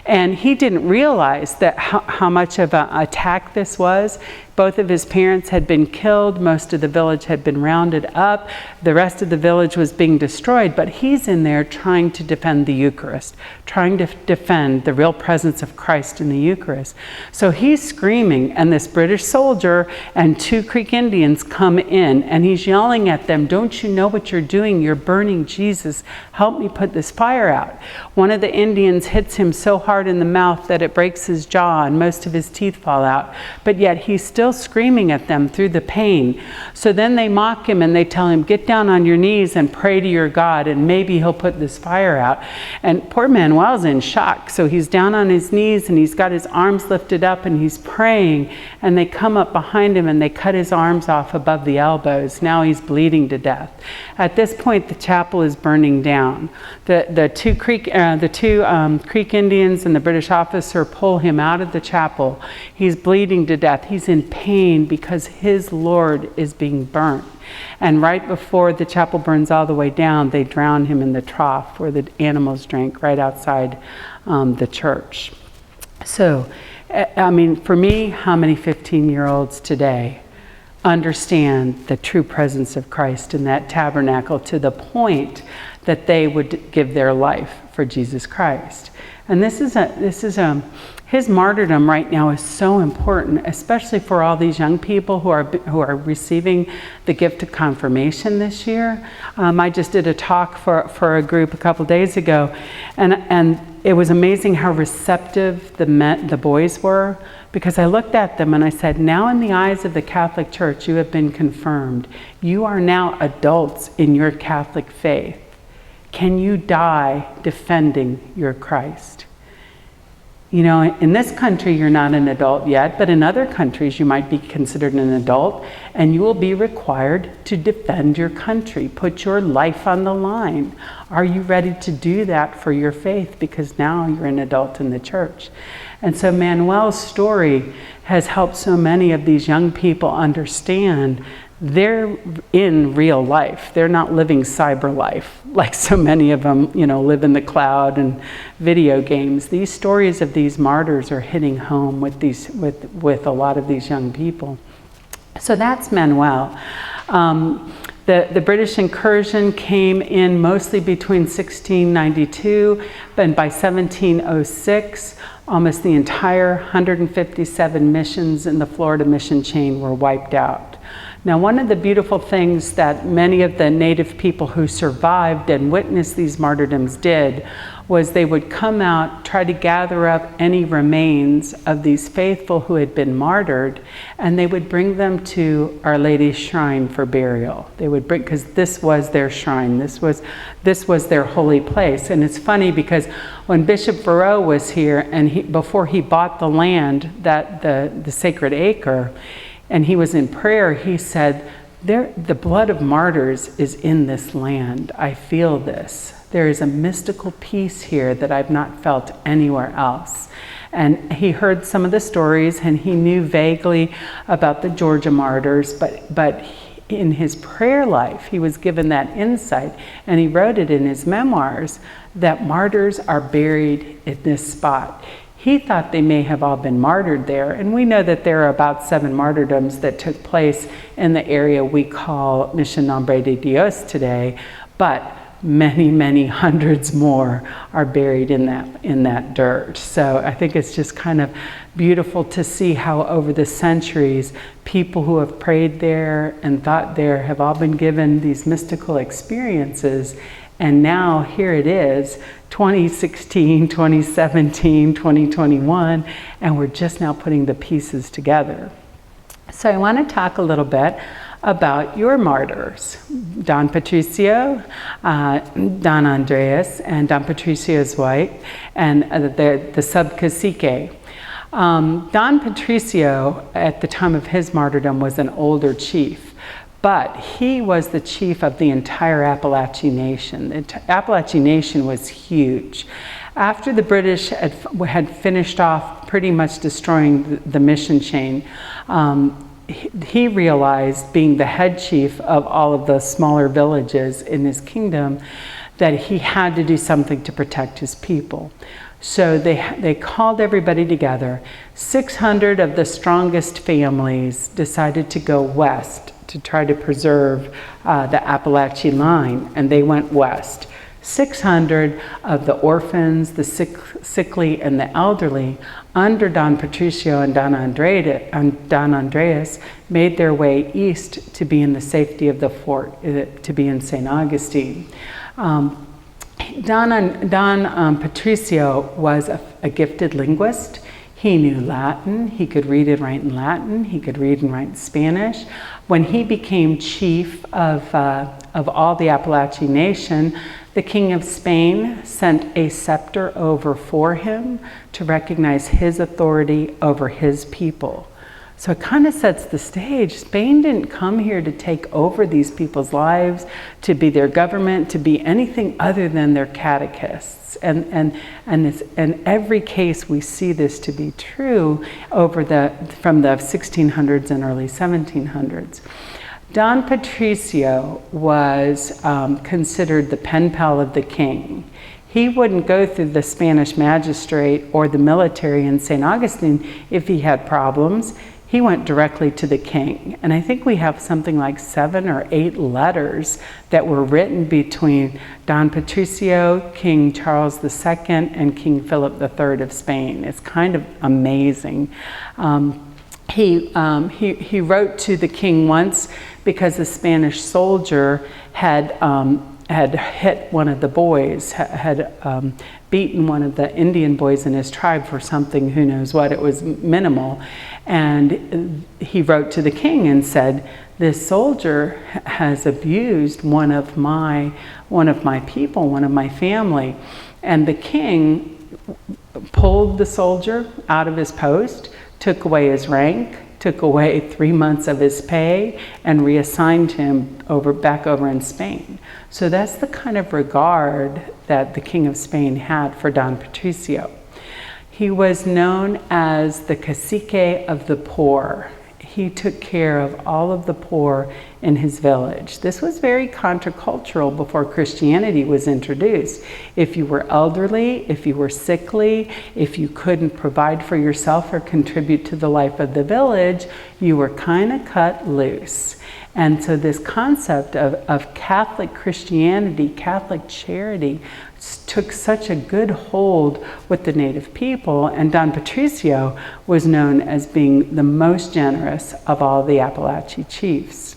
And he didn't realize that how much of an attack this was. Both of his parents had been killed. Most of the village had been rounded up. The rest of the village was being destroyed, but he's in there trying to defend the Eucharist, trying to defend the real presence of Christ in the Eucharist. So he's screaming, and this British soldier and 2 Creek Indians come in, and he's yelling at them, "Don't you know what you're doing? You're burning Jesus. Help me put this fire out." One of the Indians hits him so hard in the mouth that it breaks his jaw and most of his teeth fall out, but yet he's still screaming at them through the pain. So then they mock him and they tell him, "Get down on your knees and pray to your God, and maybe he'll put this fire out." And poor Manuel's in shock. So he's down on his knees and he's got his arms lifted up and he's praying, and they come up behind him and they cut his arms off above the elbows. Now he's bleeding to death. At this point, the chapel is burning down. The two Creek Indians and the British officer pull him out of the chapel. He's bleeding to death. He's in pain because his Lord is being burnt. And right before the chapel burns all the way down, they drown him in the trough where the animals drank right outside the church. So, I mean, for me, how many 15-year-olds today understand the true presence of Christ in that tabernacle to the point that they would give their life for Jesus Christ? And his martyrdom right now is so important, especially for all these young people who are receiving the gift of confirmation this year. I just did a talk for a group a couple days ago, and it was amazing how receptive the boys were, because I looked at them and I said, "Now in the eyes of the Catholic Church, you have been confirmed. You are now adults in your Catholic faith. Can you die defending your Christ?" You know, in this country, you're not an adult yet, but in other countries, you might be considered an adult, and you will be required to defend your country, put your life on the line. Are you ready to do that for your faith? Because now you're an adult in the church. And so Manuel's story has helped so many of these young people understand they're in real life. They're not living cyber life like so many of them, you know, live in the cloud and video games. These stories of these martyrs are hitting home with a lot of these young people. So that's Manuel. The British incursion came in mostly between 1692 and by 1706, almost the entire 157 missions in the Florida mission chain were wiped out. Now, one of the beautiful things that many of the native people who survived and witnessed these martyrdoms did was they would come out, try to gather up any remains of these faithful who had been martyred, and they would bring them to Our Lady's shrine for burial. They would bring, because this was their shrine, this was their holy place. And it's funny because when Bishop Verreau was here, and before he bought the land, the sacred acre, and he was in prayer, he said, the blood of martyrs is in this land. I feel this. There is a mystical peace here that I've not felt anywhere else. And he heard some of the stories, and he knew vaguely about the Georgia martyrs, but in his prayer life, he was given that insight, and he wrote it in his memoirs, that martyrs are buried in this spot. He thought they may have all been martyred there, and we know that there are about 7 martyrdoms that took place in the area we call Mission Nombre de Dios today, but many, many hundreds more are buried in that dirt. So I think it's just kind of beautiful to see how over the centuries, people who have prayed there and thought there have all been given these mystical experiences. And now here it is, 2016, 2017, 2021, and we're just now putting the pieces together. So I want to talk a little bit about your martyrs, Don Patricio, Don Andreas, and Don Patricio's wife, and the sub-cacique. Don Patricio, at the time of his martyrdom, was an older chief, but he was the chief of the entire Appalachian Nation. The Appalachian Nation was huge. After the British had finished off pretty much destroying the mission chain, he realized, being the head chief of all of the smaller villages in his kingdom, that he had to do something to protect his people. So they called everybody together. 600 of the strongest families decided to go west to try to preserve the Appalachian line, and they went west. 600 of the orphans, the sickly, and the elderly, under Don Patricio and Don Andreas, made their way east to be in the safety of the fort, to be in St. Augustine. Don Patricio was a gifted linguist. He knew Latin. He could read and write in Latin. He could read and write in Spanish. When he became chief of all the Appalachian Nation, the King of Spain sent a scepter over for him to recognize his authority over his people. So it kind of sets the stage. Spain didn't come here to take over these people's lives, to be their government, to be anything other than their catechists. And in every case we see this to be true from the 1600s and early 1700s. Don Patricio was considered the pen pal of the king. He wouldn't go through the Spanish magistrate or the military in St. Augustine if he had problems. He went directly to the king. And I think we have something like 7 or 8 letters that were written between Don Patricio, King Charles II, and King Philip III of Spain. It's kind of amazing. He wrote to the king once because a Spanish soldier had hit one of the boys, had beaten one of the Indian boys in his tribe for something, who knows what, it was minimal. And he wrote to the king and said, this soldier has abused one of my people, one of my family. And the king pulled the soldier out of his post, took away his rank, took away 3 months of his pay, and reassigned him back over in Spain. So that's the kind of regard that the King of Spain had for Don Patricio. He was known as the cacique of the poor. He took care of all of the poor in his village. This was very countercultural before Christianity was introduced. If you were elderly, if you were sickly, if you couldn't provide for yourself or contribute to the life of the village, you were kind of cut loose. And so this concept of Catholic Christianity, Catholic charity, took such a good hold with the native people, and Don Patricio was known as being the most generous of all the Appalachian chiefs.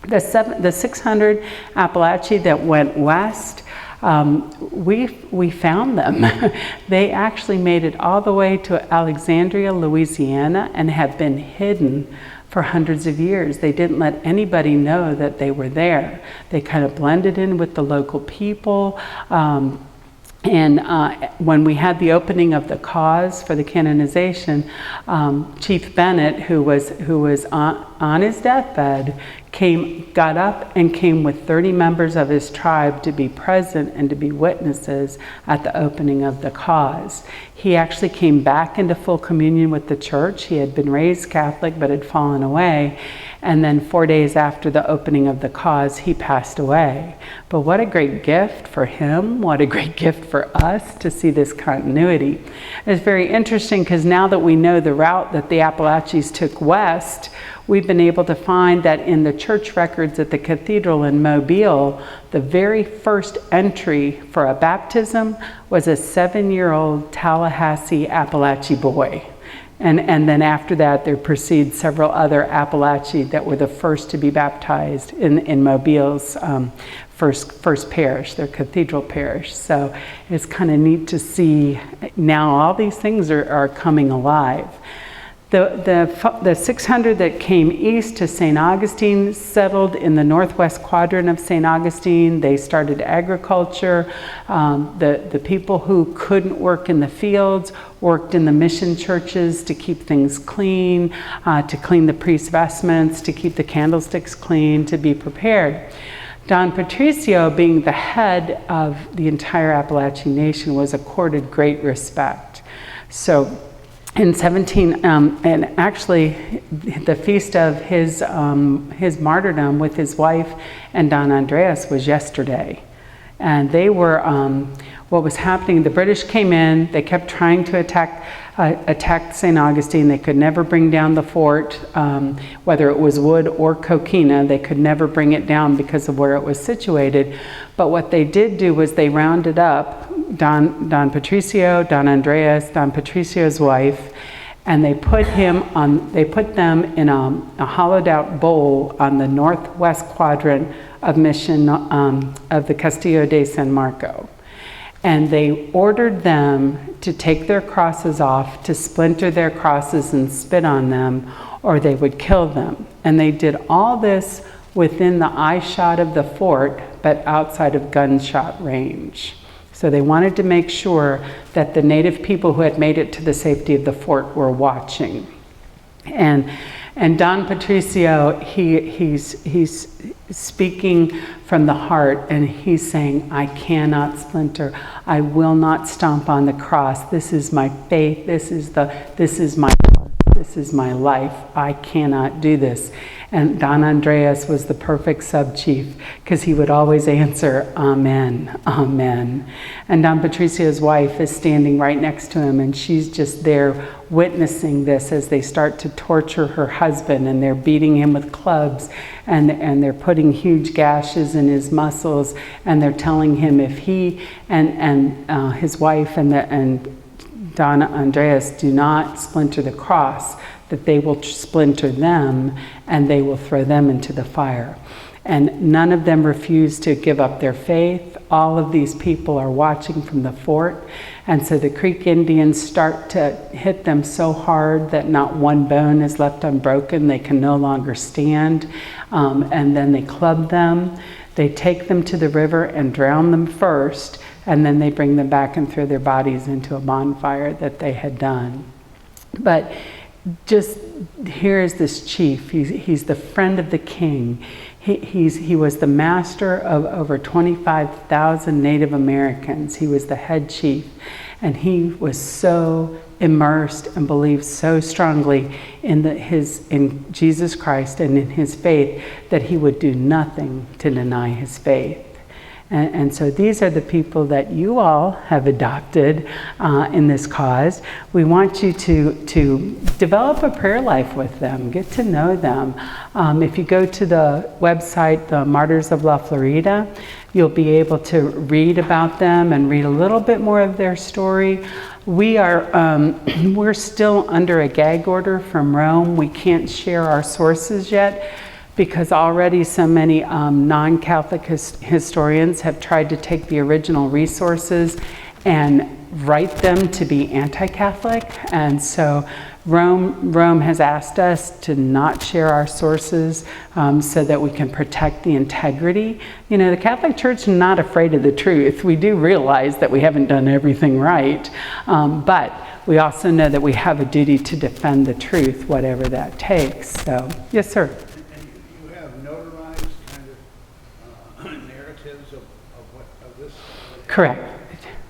The 600 Appalachian that went west, we found them. They actually made it all the way to Alexandria, Louisiana, and have been hidden for hundreds of years. They didn't let anybody know that they were there. They kind of blended in with the local people. When we had the opening of the cause for the canonization, Chief Bennett, who was on his deathbed, got up and came with 30 members of his tribe to be present and to be witnesses at the opening of the cause. He actually came back into full communion with the church. He had been raised Catholic but had fallen away. And then 4 days after the opening of the cause, he passed away. But what a great gift for him. What a great gift for us to see this continuity. It's very interesting because now that we know the route that the Appalachians took west, we've been able to find that in the church records at the cathedral in Mobile, the very first entry for a baptism was a 7-year-old Tallahassee Appalachian boy. And then after that, there proceed several other Appalachian that were the first to be baptized in Mobile's first parish, their cathedral parish. So it's kind of neat to see now all these things are coming alive. The 600 that came east to St. Augustine settled in the northwest quadrant of St. Augustine. They started agriculture. The people who couldn't work in the fields worked in the mission churches to keep things clean, to clean the priest's vestments, to keep the candlesticks clean, to be prepared. Don Patricio, being the head of the entire Appalachian Nation, was accorded great respect. So in and actually the feast of his martyrdom with his wife and Don Andreas was yesterday. And they were, what was happening, the British came in, they kept trying to attack St. Augustine. They could never bring down the fort, whether it was wood or coquina. They could never bring it down because of where it was situated. But what they did do was they rounded up Don Patricio, Don Andreas, Don Patricio's wife, and they put them in a hollowed out bowl on the northwest quadrant of Mission of the Castillo de San Marco. And they ordered them to take their crosses off, to splinter their crosses and spit on them, or they would kill them. And they did all this within the eye shot of the fort, but outside of gunshot range. So they wanted to make sure that the native people who had made it to the safety of the fort were watching. And Don Patricio, he's speaking from the heart, and he's saying, I cannot splinter. I will not stomp on the cross. This is my faith. This is my heart. This is my life. I cannot do this. And Don Andreas was the perfect sub-chief because he would always answer, Amen, Amen. And Don Patricio's wife is standing right next to him, and she's just there witnessing this as they start to torture her husband, and they're beating him with clubs, and they're putting huge gashes in his muscles, and they're telling him if he and his wife and Don Andreas do not splinter the cross, that they will splinter them and they will throw them into the fire. And none of them refuse to give up their faith. All of these people are watching from the fort. And so the Creek Indians start to hit them so hard that not one bone is left unbroken. They can no longer stand. And then they club them. They take them to the river and drown them first. And then they bring them back and throw their bodies into a bonfire that they had done. But just here is this chief. He's the friend of the king. He was the master of over 25,000 Native Americans. He was the head chief. And he was so immersed and believed so strongly in Jesus Christ and in his faith that he would do nothing to deny his faith. And so these are the people that you all have adopted in this cause. We want you to develop a prayer life with them, get to know them. If you go to the website, the Martyrs of La Florida, you'll be able to read about them and read a little bit more of their story. We're still under a gag order from Rome. We can't share our sources yet, because already so many non-Catholic historians have tried to take the original resources and write them to be anti-Catholic. And so Rome has asked us to not share our sources so that we can protect the integrity. You know, the Catholic Church is not afraid of the truth. We do realize that we haven't done everything right, but we also know that we have a duty to defend the truth, whatever that takes. So, yes, sir. Correct.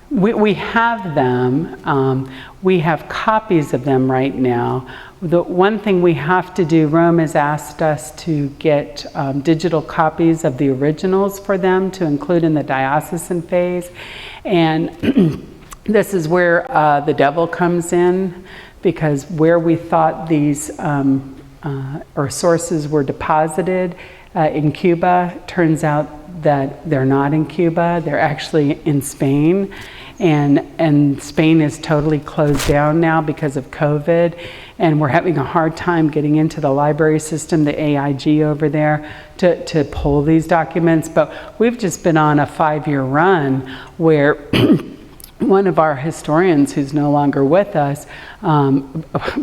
We have them. We have copies of them right now. The one thing we have to do, Rome has asked us to get digital copies of the originals for them to include in the diocesan phase. And this is where the devil comes in, because where we thought these or sources were deposited in Cuba, turns out that they're not in Cuba, they're actually in Spain. And Spain is totally closed down now because of COVID. And we're having a hard time getting into the library system, the AIG over there, to pull these documents. But we've just been on a 5-year run where one of our historians who's no longer with us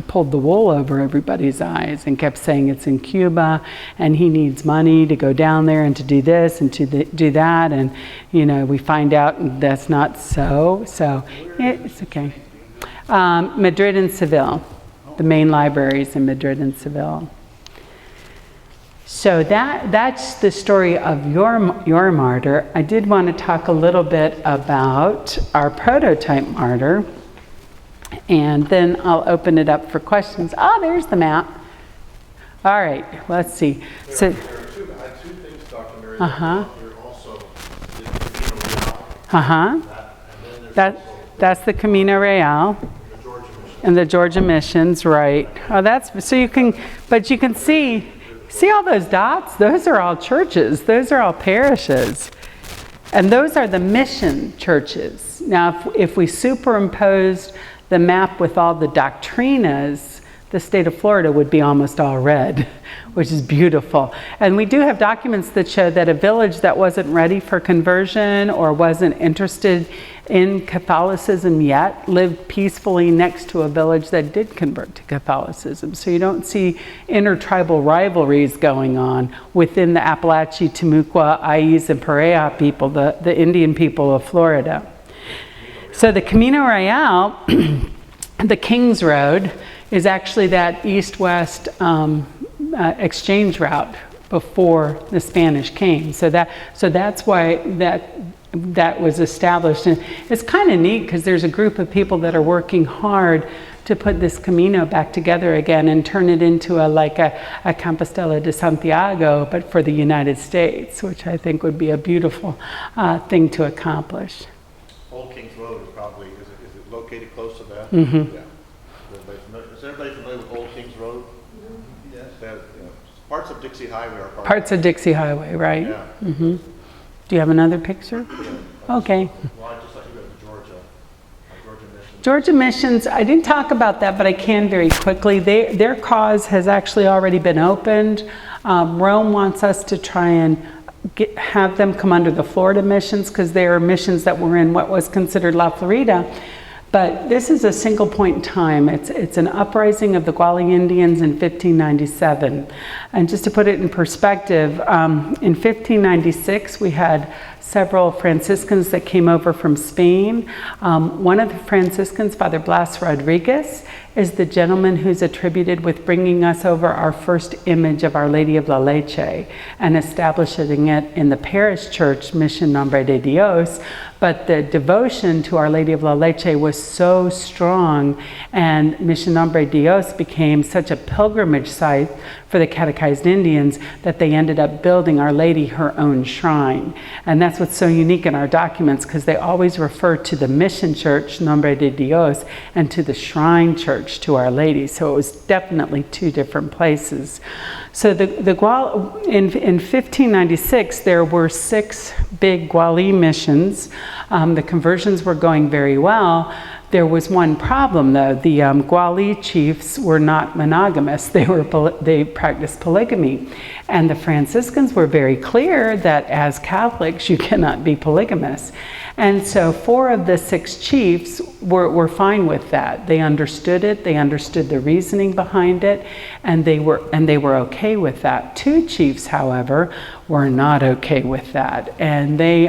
pulled the wool over everybody's eyes and kept saying it's in Cuba and he needs money to go down there and to do this and to do that, and we find out that's not so. So it's okay. Madrid and Seville, the main libraries in Madrid and Seville. So that's the story of your martyr. I did want to talk a little bit about our prototype martyr, and then I'll open it up for questions. There's the map. All right, let's see. There are two things, Dr. Mary. Here also the Camino Real. That's the Camino Real. And the Georgia missions, right? That's so you can see all those dots? Those are all churches. Those are all parishes. And those are the mission churches. Now, if we superimposed the map with all the doctrinas, the state of Florida would be almost all red, which is beautiful. And we do have documents that show that a village that wasn't ready for conversion or wasn't interested in Catholicism yet lived peacefully next to a village that did convert to Catholicism. So you don't see intertribal rivalries going on within the Apalachee, Timucua, Ayes, and Pareja people, the Indian people of Florida. So the Camino Real, the King's Road, is actually that east-west exchange route before the Spanish came. So that's why that was established. And it's kind of neat because there's a group of people that are working hard to put this Camino back together again and turn it into a Compostela de Santiago, but for the United States, which I think would be a beautiful thing to accomplish. Old Kings Road is probably, is it located close to that? Mm-hmm. Yeah. Is everybody familiar with Old Kings Road? Yes. Parts of Dixie Highway are parts of Dixie Highway, right? Yeah. Mm-hmm. Do you have another picture? Yeah. Okay. Well, I just thought you were Georgia Missions. Georgia Missions, I didn't talk about that, but I can very quickly. Their cause has actually already been opened. Rome wants us to try and have them come under the Florida missions because they are missions that were in what was considered La Florida. But this is a single point in time. It's an uprising of the Guali Indians in 1597. And just to put it in perspective, in 1596 we had several Franciscans that came over from Spain. One of the Franciscans, Father Blas Rodriguez, is the gentleman who's attributed with bringing us over our first image of Our Lady of La Leche and establishing it in the parish church, Mission Nombre de Dios. But the devotion to Our Lady of La Leche was so strong, and Mission Nombre de Dios became such a pilgrimage site for the catechized Indians that they ended up building Our Lady her own shrine. And that's what's so unique in our documents, because they always refer to the mission church, Nombre de Dios, and to the shrine church, to Our Lady. So it was definitely two different places. So in 1596, there were 6 big Guali missions. The conversions were going very well. There was one problem, though. The Guali chiefs were not monogamous. They practiced polygamy. And the Franciscans were very clear that as Catholics, you cannot be polygamous. And so 4 of the 6 chiefs were fine with that. They understood it. They understood the reasoning behind it, and they were okay with that. 2 chiefs, however, were not okay with that, and they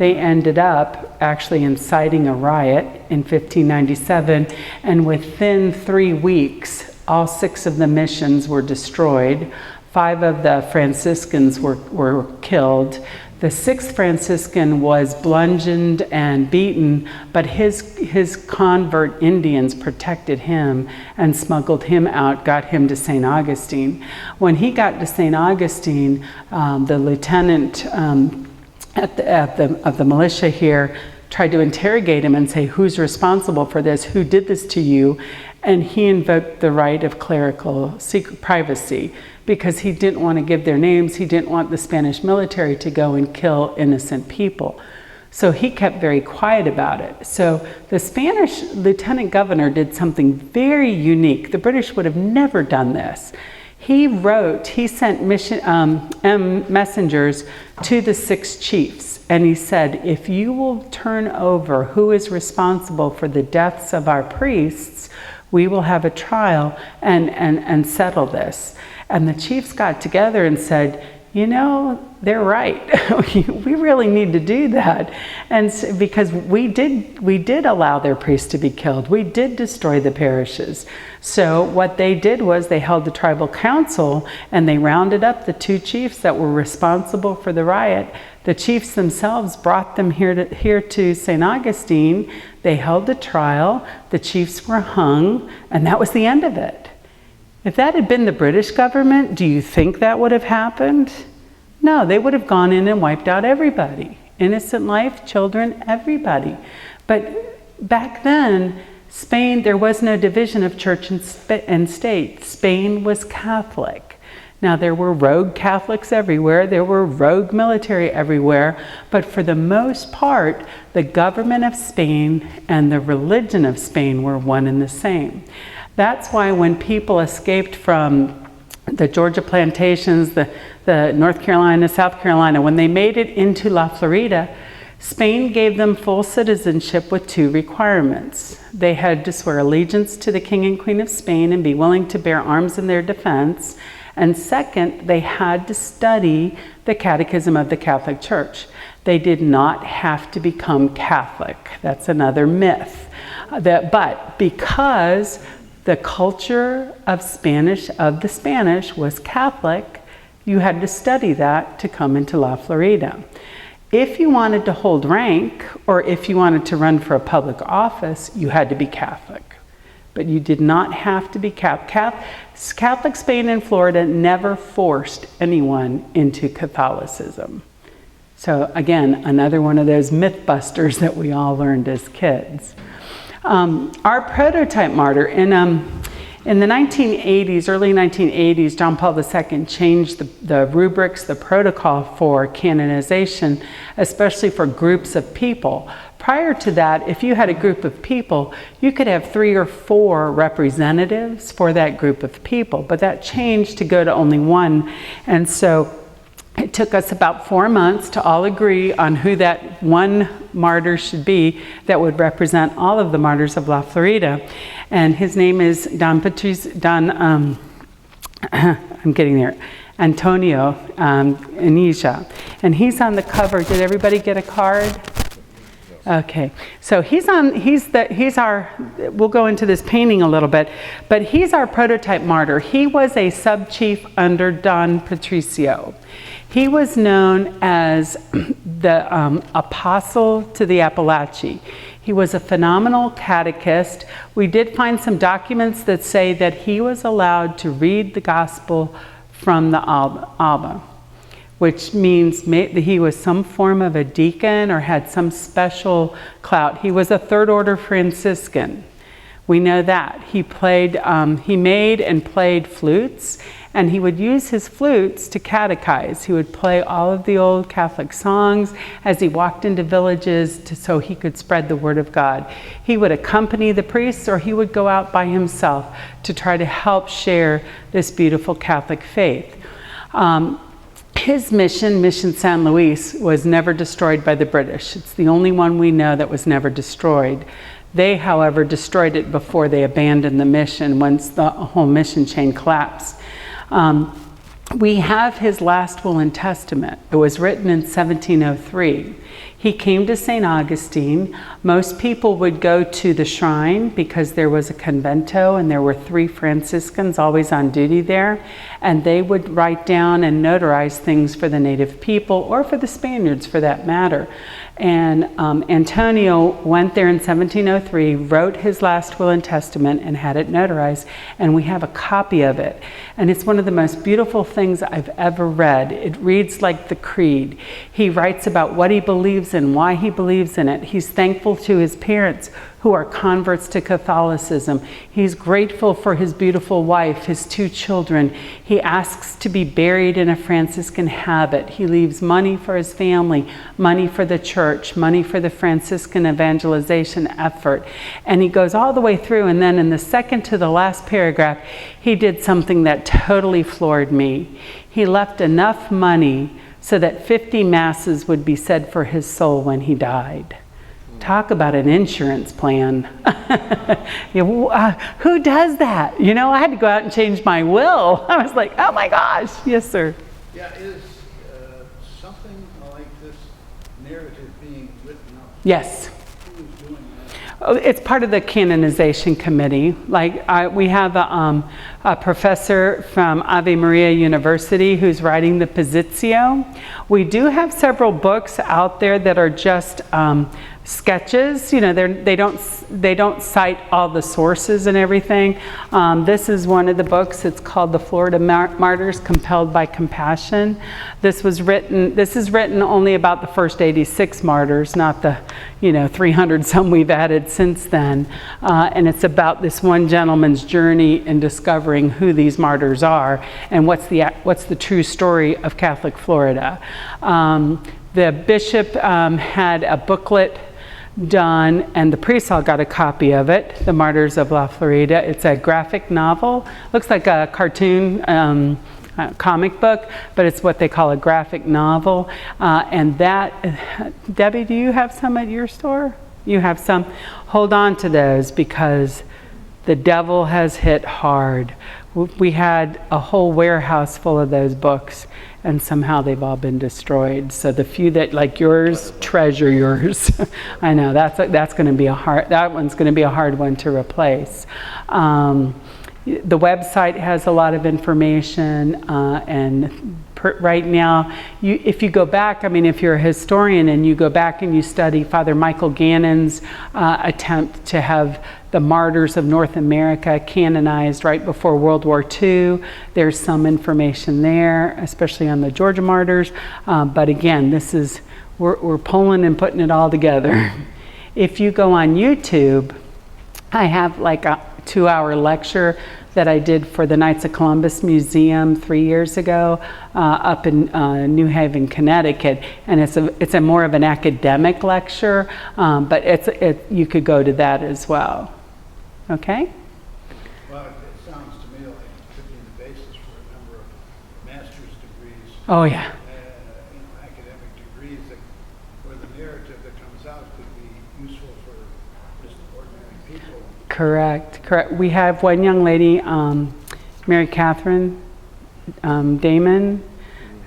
ended up actually inciting a riot in 1597. And within 3 weeks, all 6 of the missions were destroyed. 5 of the Franciscans were killed. The 6th Franciscan was bludgeoned and beaten, but his convert Indians protected him and smuggled him out, got him to St. Augustine. When he got to St. Augustine, the lieutenant of the militia here tried to interrogate him and say, who's responsible for this? Who did this to you? And he invoked the right of clerical privacy, because he didn't want to give their names. He didn't want the Spanish military to go and kill innocent people. So he kept very quiet about it. So the Spanish lieutenant governor did something very unique. The British would have never done this. He sent messengers to the 6 chiefs, and he said, if you will turn over who is responsible for the deaths of our priests, we will have a trial and settle this. And the chiefs got together and said, you know, they're right. We really need to do that. And because we did allow their priests to be killed. We did destroy the parishes. So what they did was they held the tribal council and they rounded up the 2 chiefs that were responsible for the riot. The chiefs themselves brought them here to St. Augustine. They held the trial. The chiefs were hung, and that was the end of it. If that had been the British government, do you think that would have happened? No, they would have gone in and wiped out everybody. Innocent life, children, everybody. But back then, Spain, there was no division of church and state. Spain was Catholic. Now, there were rogue Catholics everywhere. There were rogue military everywhere. But for the most part, the government of Spain and the religion of Spain were one and the same. That's why when people escaped from the Georgia plantations, the North Carolina, South Carolina, when they made it into La Florida, Spain gave them full citizenship with 2 requirements. They had to swear allegiance to the King and Queen of Spain and be willing to bear arms in their defense. And second, they had to study the Catechism of the Catholic Church. They did not have to become Catholic. That's another myth. But because the culture of the Spanish was Catholic, you had to study that to come into La Florida. If you wanted to hold rank, or if you wanted to run for a public office, you had to be Catholic. But you did not have to be Catholic. Catholic Spain and Florida never forced anyone into Catholicism. So again, another one of those myth busters that we all learned as kids. Our prototype martyr, in the 1980s, early 1980s, John Paul II changed the rubrics, the protocol for canonization, especially for groups of people. Prior to that, if you had a group of people, you could have 3 or 4 representatives for that group of people, but that changed to go to only 1. And so it took us about 4 months to all agree on who that one martyr should be that would represent all of the martyrs of La Florida. And his name is Antonio Anisia. And he's on the cover. Did everybody get a card? Okay, so we'll go into this painting a little bit, but he's our prototype martyr. He was a sub-chief under Don Patricio. He was known as the apostle to the Appalachi. He was a phenomenal catechist. We did find some documents that say that he was allowed to read the gospel from the Alba, which means that he was some form of a deacon or had some special clout. He was a third order Franciscan. We know that. He made and played flutes, and he would use his flutes to catechize. He would play all of the old Catholic songs as he walked into villages so he could spread the word of God. He would accompany the priests, or he would go out by himself to try to help share this beautiful Catholic faith. His mission San Luis, was never destroyed by the British. It's the only one we know that was never destroyed. They, however, destroyed it before they abandoned the mission once the whole mission chain collapsed. We have his last will and testament. It was written in 1703. He came to St. Augustine. Most people would go to the shrine because there was a convento and there were 3 Franciscans always on duty there. And they would write down and notarize things for the native people or for the Spaniards for that matter. And Antonio went there in 1703, wrote his last will and testament, and had it notarized. And we have a copy of it. And it's one of the most beautiful things I've ever read. It reads like the creed. He writes about what he believes in, why he believes in it. He's thankful to his parents who are converts to Catholicism. He's grateful for his beautiful wife, his 2 children. He asks to be buried in a Franciscan habit. He leaves money for his family, money for the church, money for the Franciscan evangelization effort. And he goes all the way through, and then in the second to the last paragraph, he did something that totally floored me. He left enough money so that 50 masses would be said for his soul when he died. Talk about an insurance plan. Who does that? You know, I had to go out and change my will. I was like, oh my gosh. Yes, sir. Yeah, is something like this narrative being written up? Yes. Who is doing that? Oh, it's part of the canonization committee. Like we have a professor from Ave Maria University who's writing the Positio. We do have several books out there that are just sketches. You know, they don't cite all the sources and everything. This is one of the books. It's called The Florida Martyrs, Compelled by Compassion. This is written only about the first 86 martyrs, not the 300 some we've added since then. And it's about this one gentleman's journey in discovering who these martyrs are and what's the true story of Catholic Florida. The bishop had a booklet done, and the priests all got a copy of it, The Martyrs of La Florida. It's a graphic novel. Looks like a cartoon comic book, but it's what they call a graphic novel. And that, Debbie, do you have some at your store? You have some? Hold on to those, because the devil has hit hard. We had a whole warehouse full of those books, and somehow they've all been destroyed. So the few that, like yours, treasure yours. I know that's going to be that one's going to be a hard one to replace. The website has a lot of information, and right now, if you go back, I mean, if you're a historian and you go back and you study Father Michael Gannon's attempt to have the martyrs of North America canonized right before World War II, there's some information there, especially on the Georgia martyrs. But again, we're pulling and putting it all together. If you go on YouTube, I have like a 2-hour lecture that I did for the Knights of Columbus Museum 3 years ago up in New Haven, Connecticut, and it's a more of an academic lecture, but you could go to that as well. Okay? Well, it sounds to me like it could be the basis for a number of master's degrees. Oh yeah. Academic degrees where the narrative that comes out could be useful for just ordinary people. Correct. We have one young lady, Mary Catherine Damon,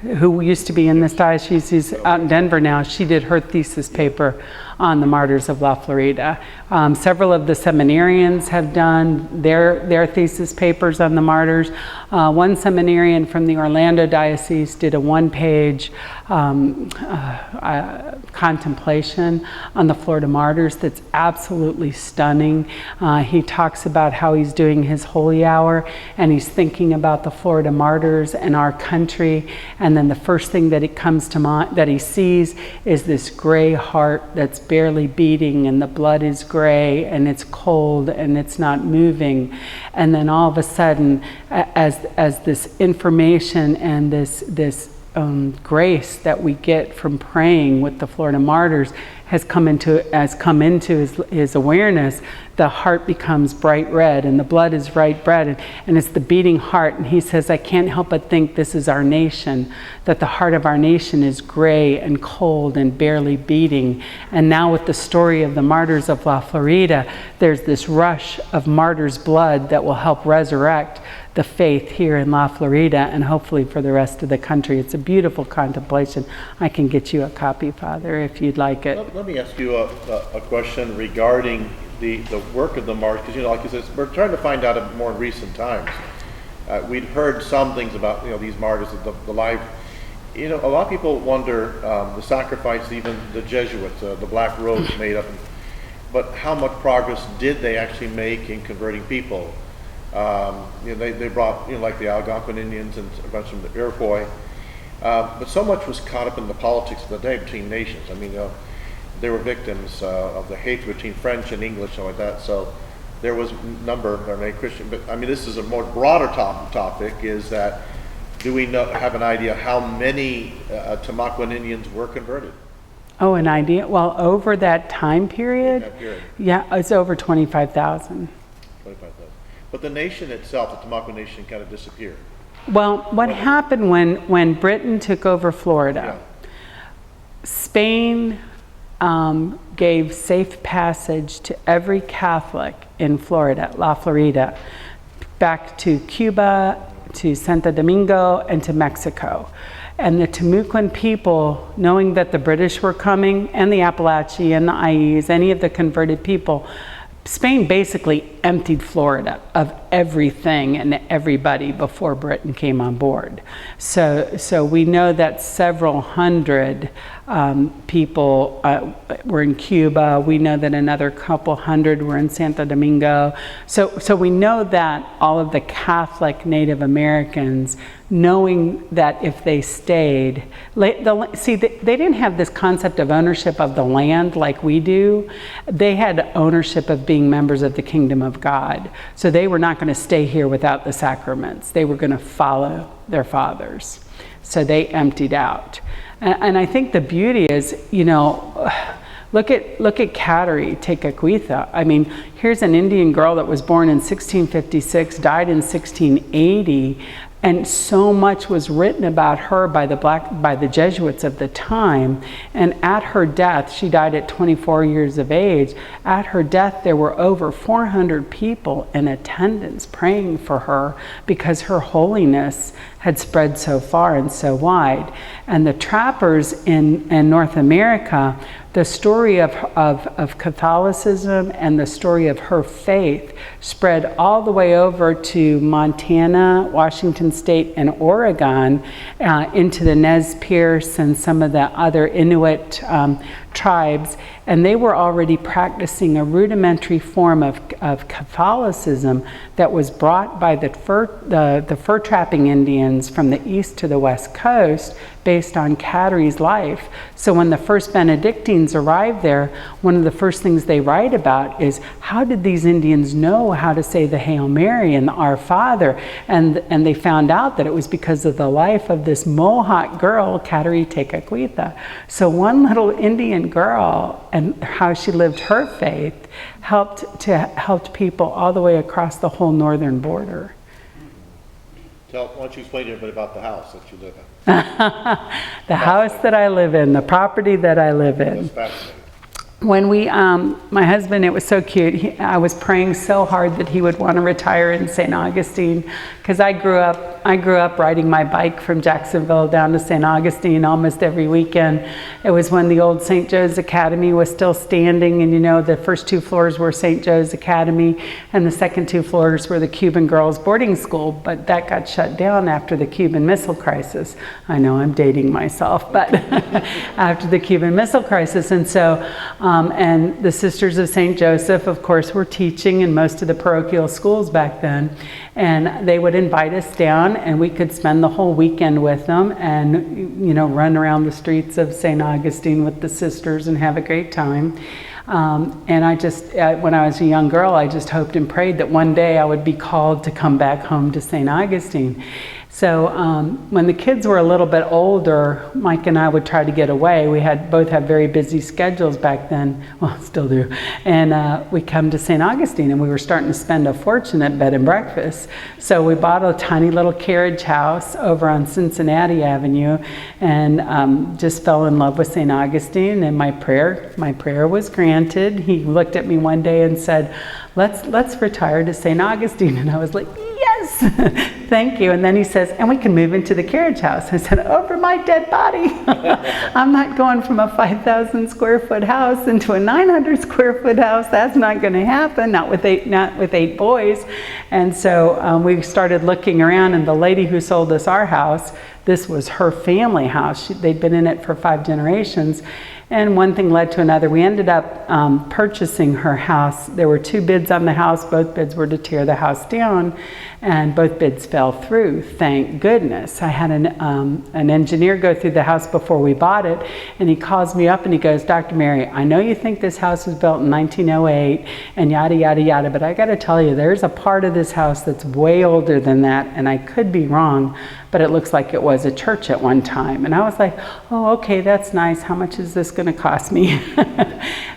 who used to be in this diocese. She's out in Denver now. She did her thesis paper on the Martyrs of La Florida. Several of the seminarians have done their thesis papers on the martyrs. One seminarian from the Orlando diocese did a 1-page contemplation on the Florida martyrs that's absolutely stunning. He talks about how he's doing his holy hour and he's thinking about the Florida martyrs and our country, and then the first thing that it comes to mind that he sees is this gray heart that's barely beating, and the blood is gray and it's cold and it's not moving. And then all of a sudden, as this information and this grace that we get from praying with the Florida martyrs has come into his awareness, the heart becomes bright red and the blood is bright red, and it's the beating heart. And he says, I can't help but think this is our nation, that the heart of our nation is gray and cold and barely beating. And now with the story of the Martyrs of La Florida, there's this rush of martyrs' blood that will help resurrect the faith here in La Florida and hopefully for the rest of the country. It's a beautiful contemplation. I can get you a copy, Father, if you'd like it. Let me ask you a question regarding the work of the martyrs, because like you said, we're trying to find out more in recent times. We'd heard some things about these martyrs, the life. A lot of people wonder the sacrifice even the Jesuits, the Black Robes made up, but how much progress did they actually make in converting people? They brought like the Algonquin Indians and a bunch of the Iroquois, but so much was caught up in the politics of the day between nations. I mean, they were victims of the hate between French and English and like that. So there was a number of many Christian, but I mean, this is a more broader topic, is that do we have an idea how many Tamaulipan Indians were converted? Oh, an idea? Well, over that time period? That period. Yeah, it's over 25,000. 25,000. But the nation itself, the Tamaulipan nation, kind of disappeared. Well, what happened when Britain took over Florida? Yeah. Spain gave safe passage to every Catholic in Florida, La Florida, back to Cuba, to Santo Domingo, and to Mexico. And the Timucuan people, knowing that the British were coming, and the Appalachian, and the Ayes, any of the converted people, Spain basically emptied Florida of everything and everybody before Britain came on board. So we know that several hundred people were in Cuba. We know that another couple hundred were in Santo Domingo. So we know that all of the Catholic Native Americans, knowing that if they stayed, they didn't have this concept of ownership of the land like we do. They had ownership of being members of the kingdom of God. So they were not going to stay here without the sacraments. They were going to follow their fathers. So they emptied out. And I think the beauty is, look at Cateri Tekakwitha. I mean, here's an Indian girl that was born in 1656, died in 1680, and so much was written about her by the Jesuits of the time. And at her death, she died at 24 years of age. At her death, there were over 400 people in attendance praying for her because her holiness had spread so far and so wide. And the trappers in North America, the story of Catholicism and the story of her faith spread all the way over to Montana, Washington State, and Oregon, into the Nez Perce and some of the other Inuit tribes. And they were already practicing a rudimentary form of Catholicism that was brought by the fur trapping Indians from the east to the west coast based on Cateri's life. So when the first Benedictines arrived there, one of the first things they write about is how did these Indians know how to say the Hail Mary and the Our Father? And they found out that it was because of the life of this Mohawk girl, Cateri Tekakwitha. So one little Indian girl and how she lived her faith helped people all the way across the whole northern border. Why don't you explain a little bit about the house that you live in? The house that I live in, the property that I live in. That's fascinating. When my husband, it was so cute. I was praying so hard that he would want to retire in St. Augustine, because I grew up riding my bike from Jacksonville down to St. Augustine almost every weekend. It was when the old St. Joe's Academy was still standing, and the first 2 floors were St. Joe's Academy, and the second 2 floors were the Cuban girls' boarding school, but that got shut down after the Cuban Missile Crisis. I know I'm dating myself, but after the Cuban Missile Crisis, and so and the Sisters of St. Joseph, of course, were teaching in most of the parochial schools back then. And they would invite us down, and we could spend the whole weekend with them and, run around the streets of St. Augustine with the sisters and have a great time. And I just, when I was a young girl, I just hoped and prayed that one day I would be called to come back home to St. Augustine. So when the kids were a little bit older, Mike and I would try to get away. We both had very busy schedules back then, well, still do. And we come to St. Augustine, and we were starting to spend a fortune at bed and breakfast. So we bought a tiny little carriage house over on Cincinnati Avenue, and just fell in love with St. Augustine. And my prayer was granted. He looked at me one day and said, let's retire to St. Augustine. And I was like, yes, thank you. And then he says, and we can move into the carriage house. I said, over my dead body. I'm not going from a 5,000 square foot house into a 900 square foot house. That's not going to happen, not with 8 boys. And so we started looking around, and the lady who sold us our house, this was her family house. They'd been in it for 5 generations. And one thing led to another. We ended up purchasing her house. There were 2 bids on the house. Both bids were to tear the house down, and both bids fell fell through, thank goodness. I had an engineer go through the house before we bought it, and he calls me up and he goes, Dr. Mary, I know you think this house was built in 1908 and yada, yada, yada, but I got to tell you, there's a part of this house that's way older than that, and I could be wrong, but it looks like it was a church at one time. And I was like, oh, okay, that's nice. How much is this going to cost me?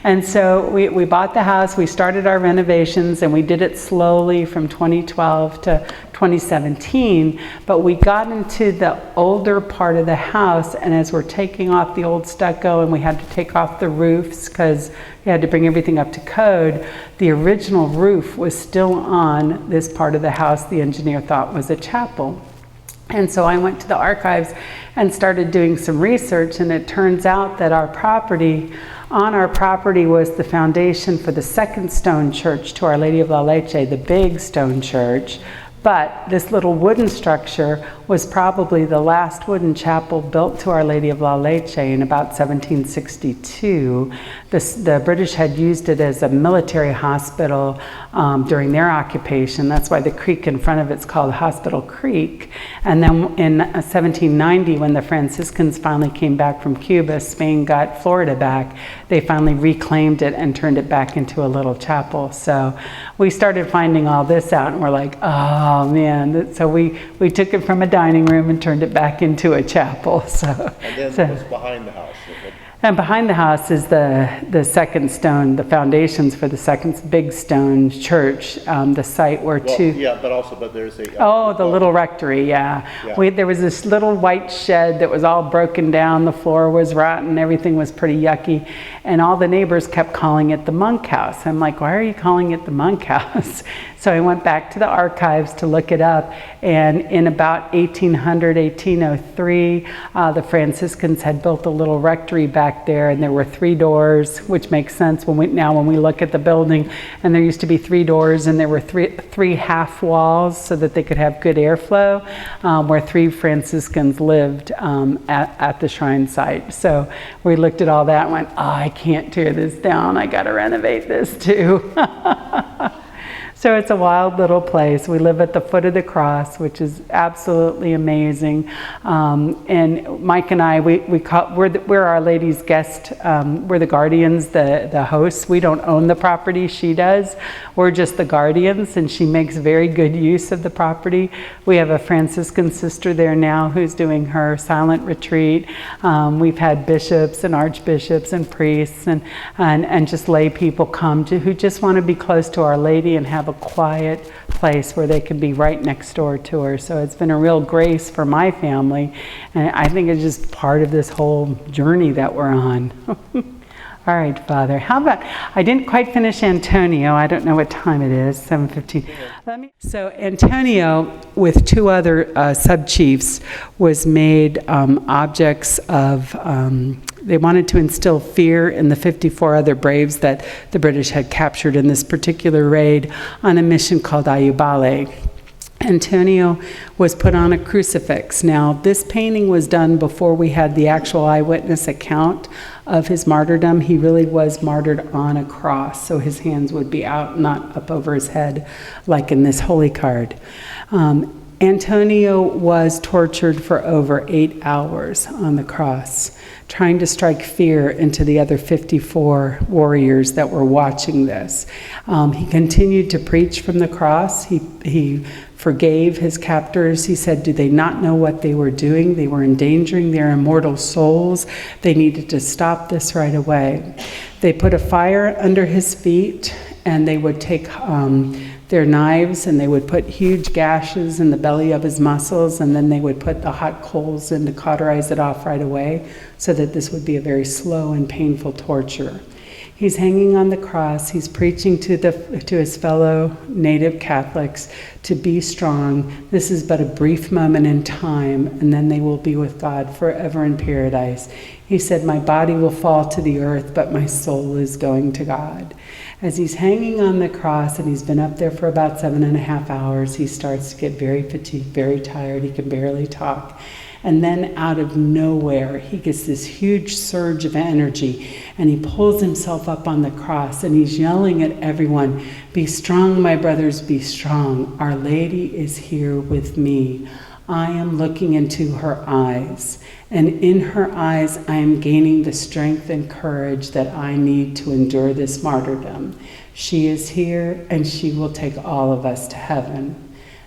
And so we bought the house, we started our renovations, and we did it slowly from 2012 to 2017, but we got into the older part of the house, and as we're taking off the old stucco and we had to take off the roofs because we had to bring everything up to code, the original roof was still on this part of the house the engineer thought was a chapel. And so I went to the archives and started doing some research, and it turns out that on our property was the foundation for the second stone church to Our Lady of La Leche, the big stone church. But this little wooden structure was probably the last wooden chapel built to Our Lady of La Leche in about 1762. The British had used it as a military hospital during their occupation. That's why the creek in front of it's called Hospital Creek. And then in 1790, when the Franciscans finally came back from Cuba, Spain got Florida back, they finally reclaimed it and turned it back into a little chapel. So we started finding all this out, and we're like, oh man. So we took it from a dining room and turned it back into a chapel. And then what's behind the house? And behind the house is the second stone, the foundations for the second big stone church, the site where but there's the little rectory, yeah. There was this little white shed that was all broken down, the floor was rotten, everything was pretty yucky, and all the neighbors kept calling it the monk house. I'm like, why are you calling it the monk house? So I went back to the archives to look it up, and in about 1803, the Franciscans had built a little rectory back there, and there were 3 doors, which makes sense when we look at the building, and there used to be 3 doors, and there were three half walls so that they could have good airflow, where 3 Franciscans lived at the shrine site. So we looked at all that and went, oh, I can't tear this down, I got to renovate this too. So it's a wild little place. We live at the foot of the cross, which is absolutely amazing. And Mike and I, we're Our Lady's guest. We're the guardians, the hosts. We don't own the property, she does. We're just the guardians, and she makes very good use of the property. We have a Franciscan sister there now who's doing her silent retreat. We've had bishops and archbishops and priests and just lay people come who just want to be close to Our Lady and have a quiet place where they can be right next door to her. So it's been a real grace for my family, and I think it's just part of this whole journey that we're on. All right, Father. How about, I didn't quite finish Antonio. I don't know what time it is, 7:15. So Antonio, with 2 other sub-chiefs, was made objects of, they wanted to instill fear in the 54 other braves that the British had captured in this particular raid on a mission called Ayubale. Antonio was put on a crucifix. Now, this painting was done before we had the actual eyewitness account of his martyrdom. He really was martyred on a cross, so his hands would be out, not up over his head, like in this holy card. Antonio was tortured for over 8 hours on the cross, trying to strike fear into the other 54 warriors that were watching this. He continued to preach from the cross. He forgave his captors. He said, do they not know what they were doing? They were endangering their immortal souls. They needed to stop this right away. They put a fire under his feet, and they would take their knives and they would put huge gashes in the belly of his muscles, and then they would put the hot coals in to cauterize it off right away so that this would be a very slow and painful torture. He's hanging on the cross. He's preaching to his fellow native Catholics to be strong. This is but a brief moment in time, and then they will be with God forever in paradise. He said, my body will fall to the earth, but my soul is going to God. As he's hanging on the cross, and he's been up there for about 7.5 hours, he starts to get very fatigued, very tired. He can barely talk. And then out of nowhere, he gets this huge surge of energy, and he pulls himself up on the cross, and he's yelling at everyone, "Be strong, my brothers, be strong. Our Lady is here with me. I am looking into her eyes, and in her eyes I am gaining the strength and courage that I need to endure this martyrdom. She is here, and she will take all of us to heaven."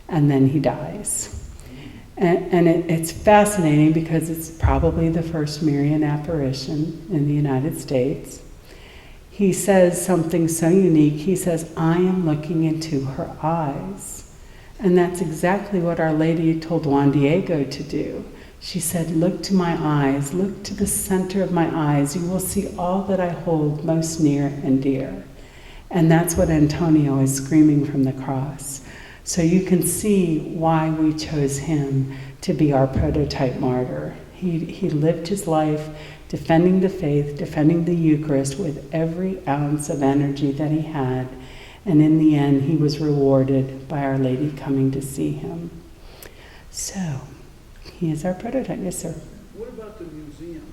And then he dies. And it's fascinating because it's probably the first Marian apparition in the United States. He says something so unique. He says, "I am looking into her eyes." And that's exactly what Our Lady told Juan Diego to do. She said, "Look to my eyes, look to the center of my eyes. You will see all that I hold most near and dear." And that's what Antonio is screaming from the cross. So you can see why we chose him to be our prototype martyr. He lived his life defending the faith, defending the Eucharist with every ounce of energy that he had. And in the end, he was rewarded by Our Lady coming to see him. So, he is our prototype. Yes, sir. What about the museum?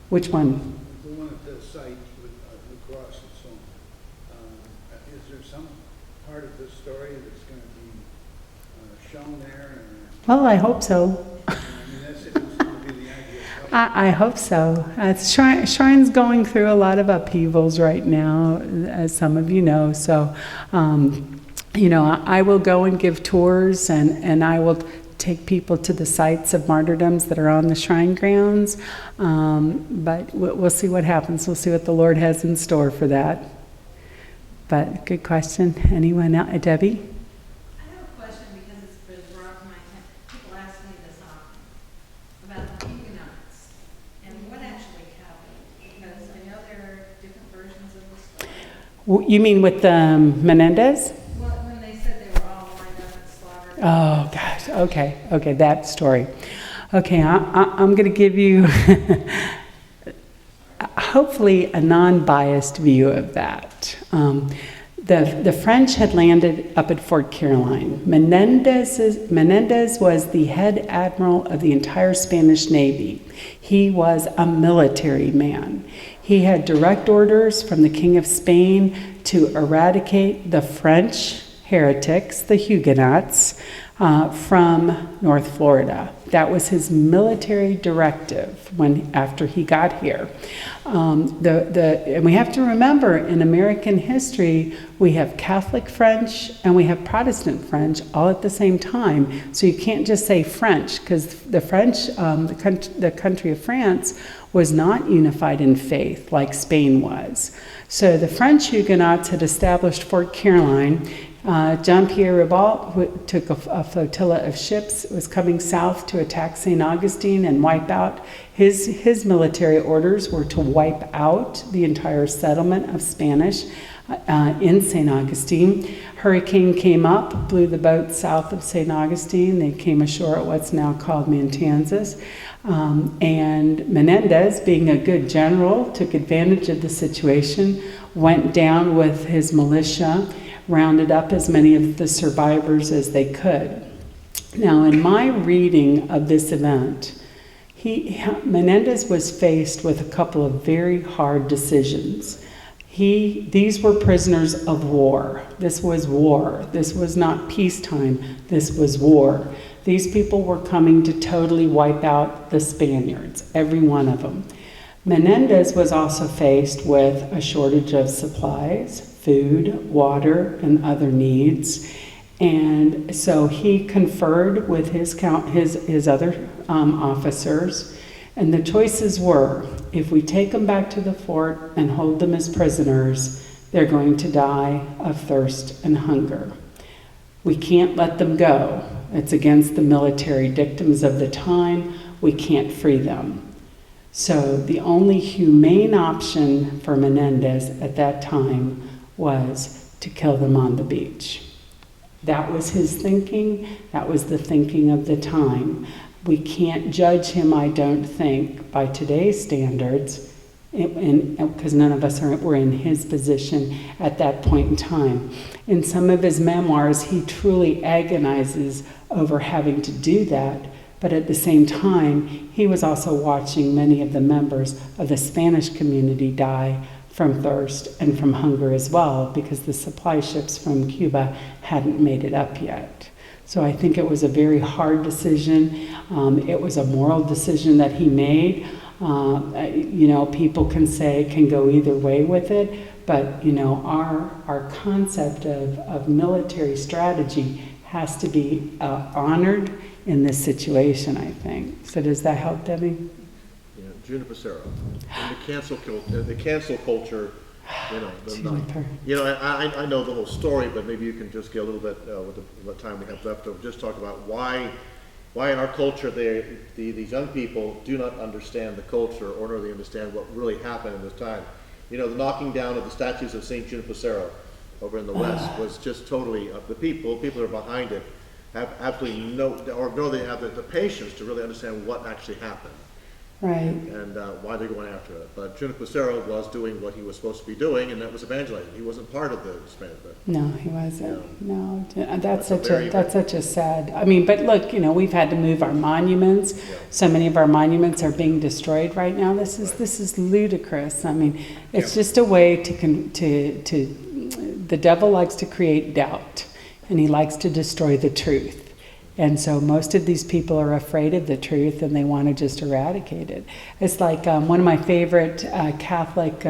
Which one? The one at the site with the cross and so on. Is there some part of the story that's going to be shown there? Well, I hope so. I mean, that's going to be the idea. I hope so. Shrine's going through a lot of upheavals right now, as some of you know. So, I will go and give tours, and I will take people to the sites of martyrdoms that are on the shrine grounds. But we'll see what happens. We'll see what the Lord has in store for that. But good question. Anyone else? Debbie? I have a question because it's been brought to my attention. People ask me this often about the Huguenots and what actually happened, because I know there are different versions of the story. You mean with Menendez? Well, when they said they were all lined up and slaughtered. Oh, gosh. Okay, that story. Okay, I'm going to give you hopefully a non-biased view of that. The French had landed up at Fort Caroline. Menendez was the head admiral of the entire Spanish Navy. He was a military man. He had direct orders from the King of Spain to eradicate the French heretics, the Huguenots, from North Florida. That was his military directive after he got here. And we have to remember, in American history, we have Catholic French and we have Protestant French all at the same time. So you can't just say French, because the French, the country of France, was not unified in faith like Spain was. So the French Huguenots had established Fort Caroline. Jean-Pierre Ribault, who took a flotilla of ships, was coming south to attack St. Augustine and wipe out. His military orders were to wipe out the entire settlement of Spanish in St. Augustine. Hurricane came up, blew the boat south of St. Augustine. They came ashore at what's now called Matanzas. And Menendez, being a good general, took advantage of the situation, went down with his militia, rounded up as many of the survivors as they could. Now, in my reading of this event, Menendez was faced with a couple of very hard decisions. These were prisoners of war. This was war. This was not peacetime. This was war. These people were coming to totally wipe out the Spaniards, every one of them. Menendez was also faced with a shortage of supplies, food, water, and other needs. And so he conferred with his other officers, and the choices were, if we take them back to the fort and hold them as prisoners, they're going to die of thirst and hunger. We can't let them go. It's against the military dictums of the time. We can't free them. So the only humane option for Menendez at that time was to kill them on the beach. That was his thinking. That was the thinking of the time. We can't judge him, I don't think, by today's standards, because none of us were in his position at that point in time. In some of his memoirs, he truly agonizes over having to do that, but at the same time, he was also watching many of the members of the Spanish community die from thirst and from hunger as well, because the supply ships from Cuba hadn't made it up yet. So I think it was a very hard decision. It was a moral decision that he made. People can go either way with it, but our concept of military strategy has to be honored in this situation, I think. So does that help, Debbie? Yeah, Juniper Serra. And the cancel culture, I know the whole story, but maybe you can just get a little bit with the time we have left over, just talk about why in our culture these young people do not understand the culture, or nor they understand what really happened in this time. The knocking down of the statues of St. Juniper Serra over in the West was just totally, the people who are behind it have absolutely they have the patience to really understand what actually happened. Right. And why they're going after it. But Juniper Serra was doing what he was supposed to be doing, and that was evangelizing. He wasn't part of the Spanish. No, he wasn't. Yeah. No, that's such a sad. I mean, but look, we've had to move our monuments. Yeah. So many of our monuments are being destroyed right now. This is ludicrous. I mean, it's just a way to the devil likes to create doubt, and he likes to destroy the truth. And so most of these people are afraid of the truth, and they want to just eradicate it. It's like one of my favorite Catholic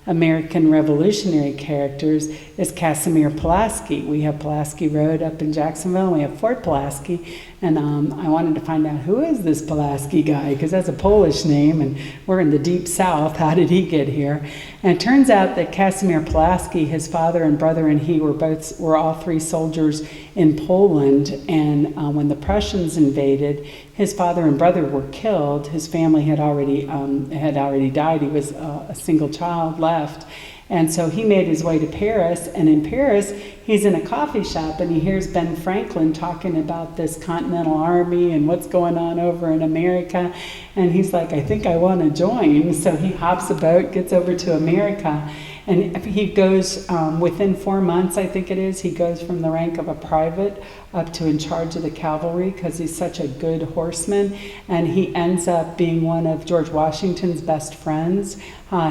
American revolutionary characters is Casimir Pulaski. We have Pulaski Road up in Jacksonville, and we have Fort Pulaski. And I wanted to find out, who is this Pulaski guy? Because that's a Polish name, and we're in the deep South. How did he get here? And it turns out that Casimir Pulaski, his father and brother, and he were all three soldiers in Poland. And when the Prussians invaded, his father and brother were killed. His family had already died. He was a single child left. And so he made his way to Paris, and in Paris, he's in a coffee shop, and he hears Ben Franklin talking about this Continental Army and what's going on over in America, and he's like, I think I want to join. So he hops a boat, gets over to America, and he goes, within 4 months, I think it is, he goes from the rank of a private up to in charge of the cavalry, because he's such a good horseman, and he ends up being one of George Washington's best friends.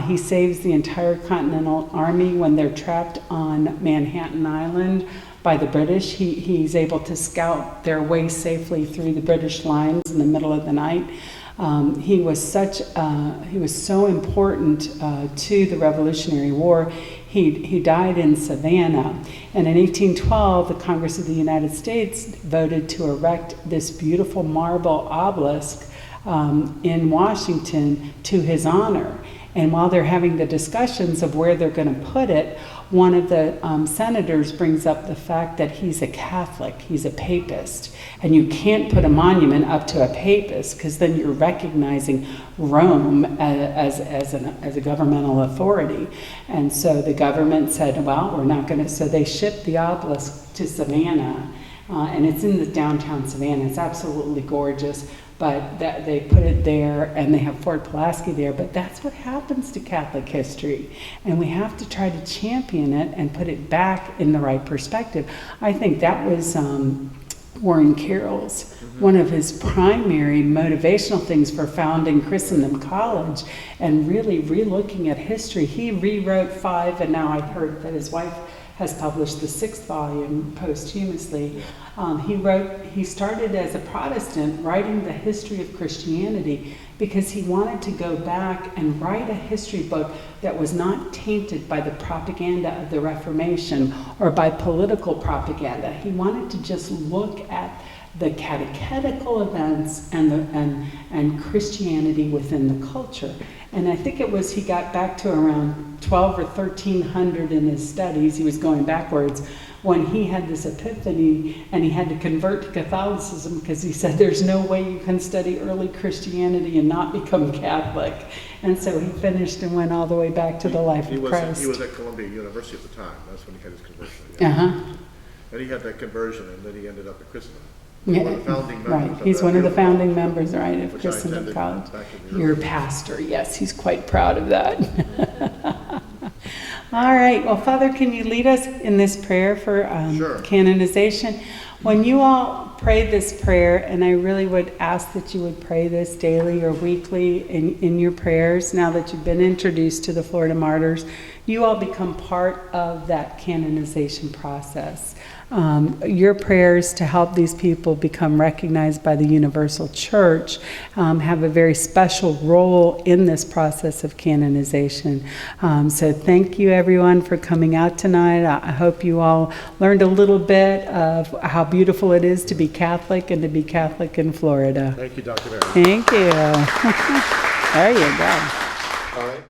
He saves the entire Continental Army when they're trapped on Manhattan Island by the British. He's able to scout their way safely through the British lines in the middle of the night. He was so important to the Revolutionary War. He died in Savannah, and in 1812, the Congress of the United States voted to erect this beautiful marble obelisk in Washington to his honor. And while they're having the discussions of where they're going to put it, one of the senators brings up the fact that he's a Catholic, he's a papist, and you can't put a monument up to a papist, because then you're recognizing Rome as a governmental authority. And so the government said, well, we're not going to, so they shipped the obelisk to Savannah, and it's in the downtown Savannah. It's absolutely gorgeous. But they put it there, and they have Fort Pulaski there. But that's what happens to Catholic history. And we have to try to champion it and put it back in the right perspective. I think that was Warren Carroll's, one of his primary motivational things for founding Christendom College and really relooking at history. He rewrote 5, and now I heard that his wife has published the 6th volume posthumously. He started as a Protestant writing the history of Christianity because he wanted to go back and write a history book that was not tainted by the propaganda of the Reformation or by political propaganda. He wanted to just look at the catechetical events and Christianity within the culture. And I think it was, he got back to around 12 or 1300 in his studies, he was going backwards, when he had this epiphany and he had to convert to Catholicism, because he said there's no way you can study early Christianity and not become Catholic. And so he finished and went all the way back to the life of Christ. He was at Columbia University at the time. That's when he had his conversion. Uh-huh. And he had that conversion, and then he ended up at Christendom. Right, he's one of the founding members, right, of Christendom College. Your pastor, yes, he's quite proud of that. All right, well, Father, can you lead us in this prayer for Sure. canonization? When you all pray this prayer, and I really would ask that you would pray this daily or weekly in your prayers. Now that you've been introduced to the Florida Martyrs, you all become part of that canonization process. Your prayers to help these people become recognized by the Universal Church have a very special role in this process of canonization. So thank you everyone for coming out tonight. I hope you all learned a little bit of how beautiful it is to be Catholic and to be Catholic in Florida. Thank you, Dr. Mary. Thank you. There you go. All right.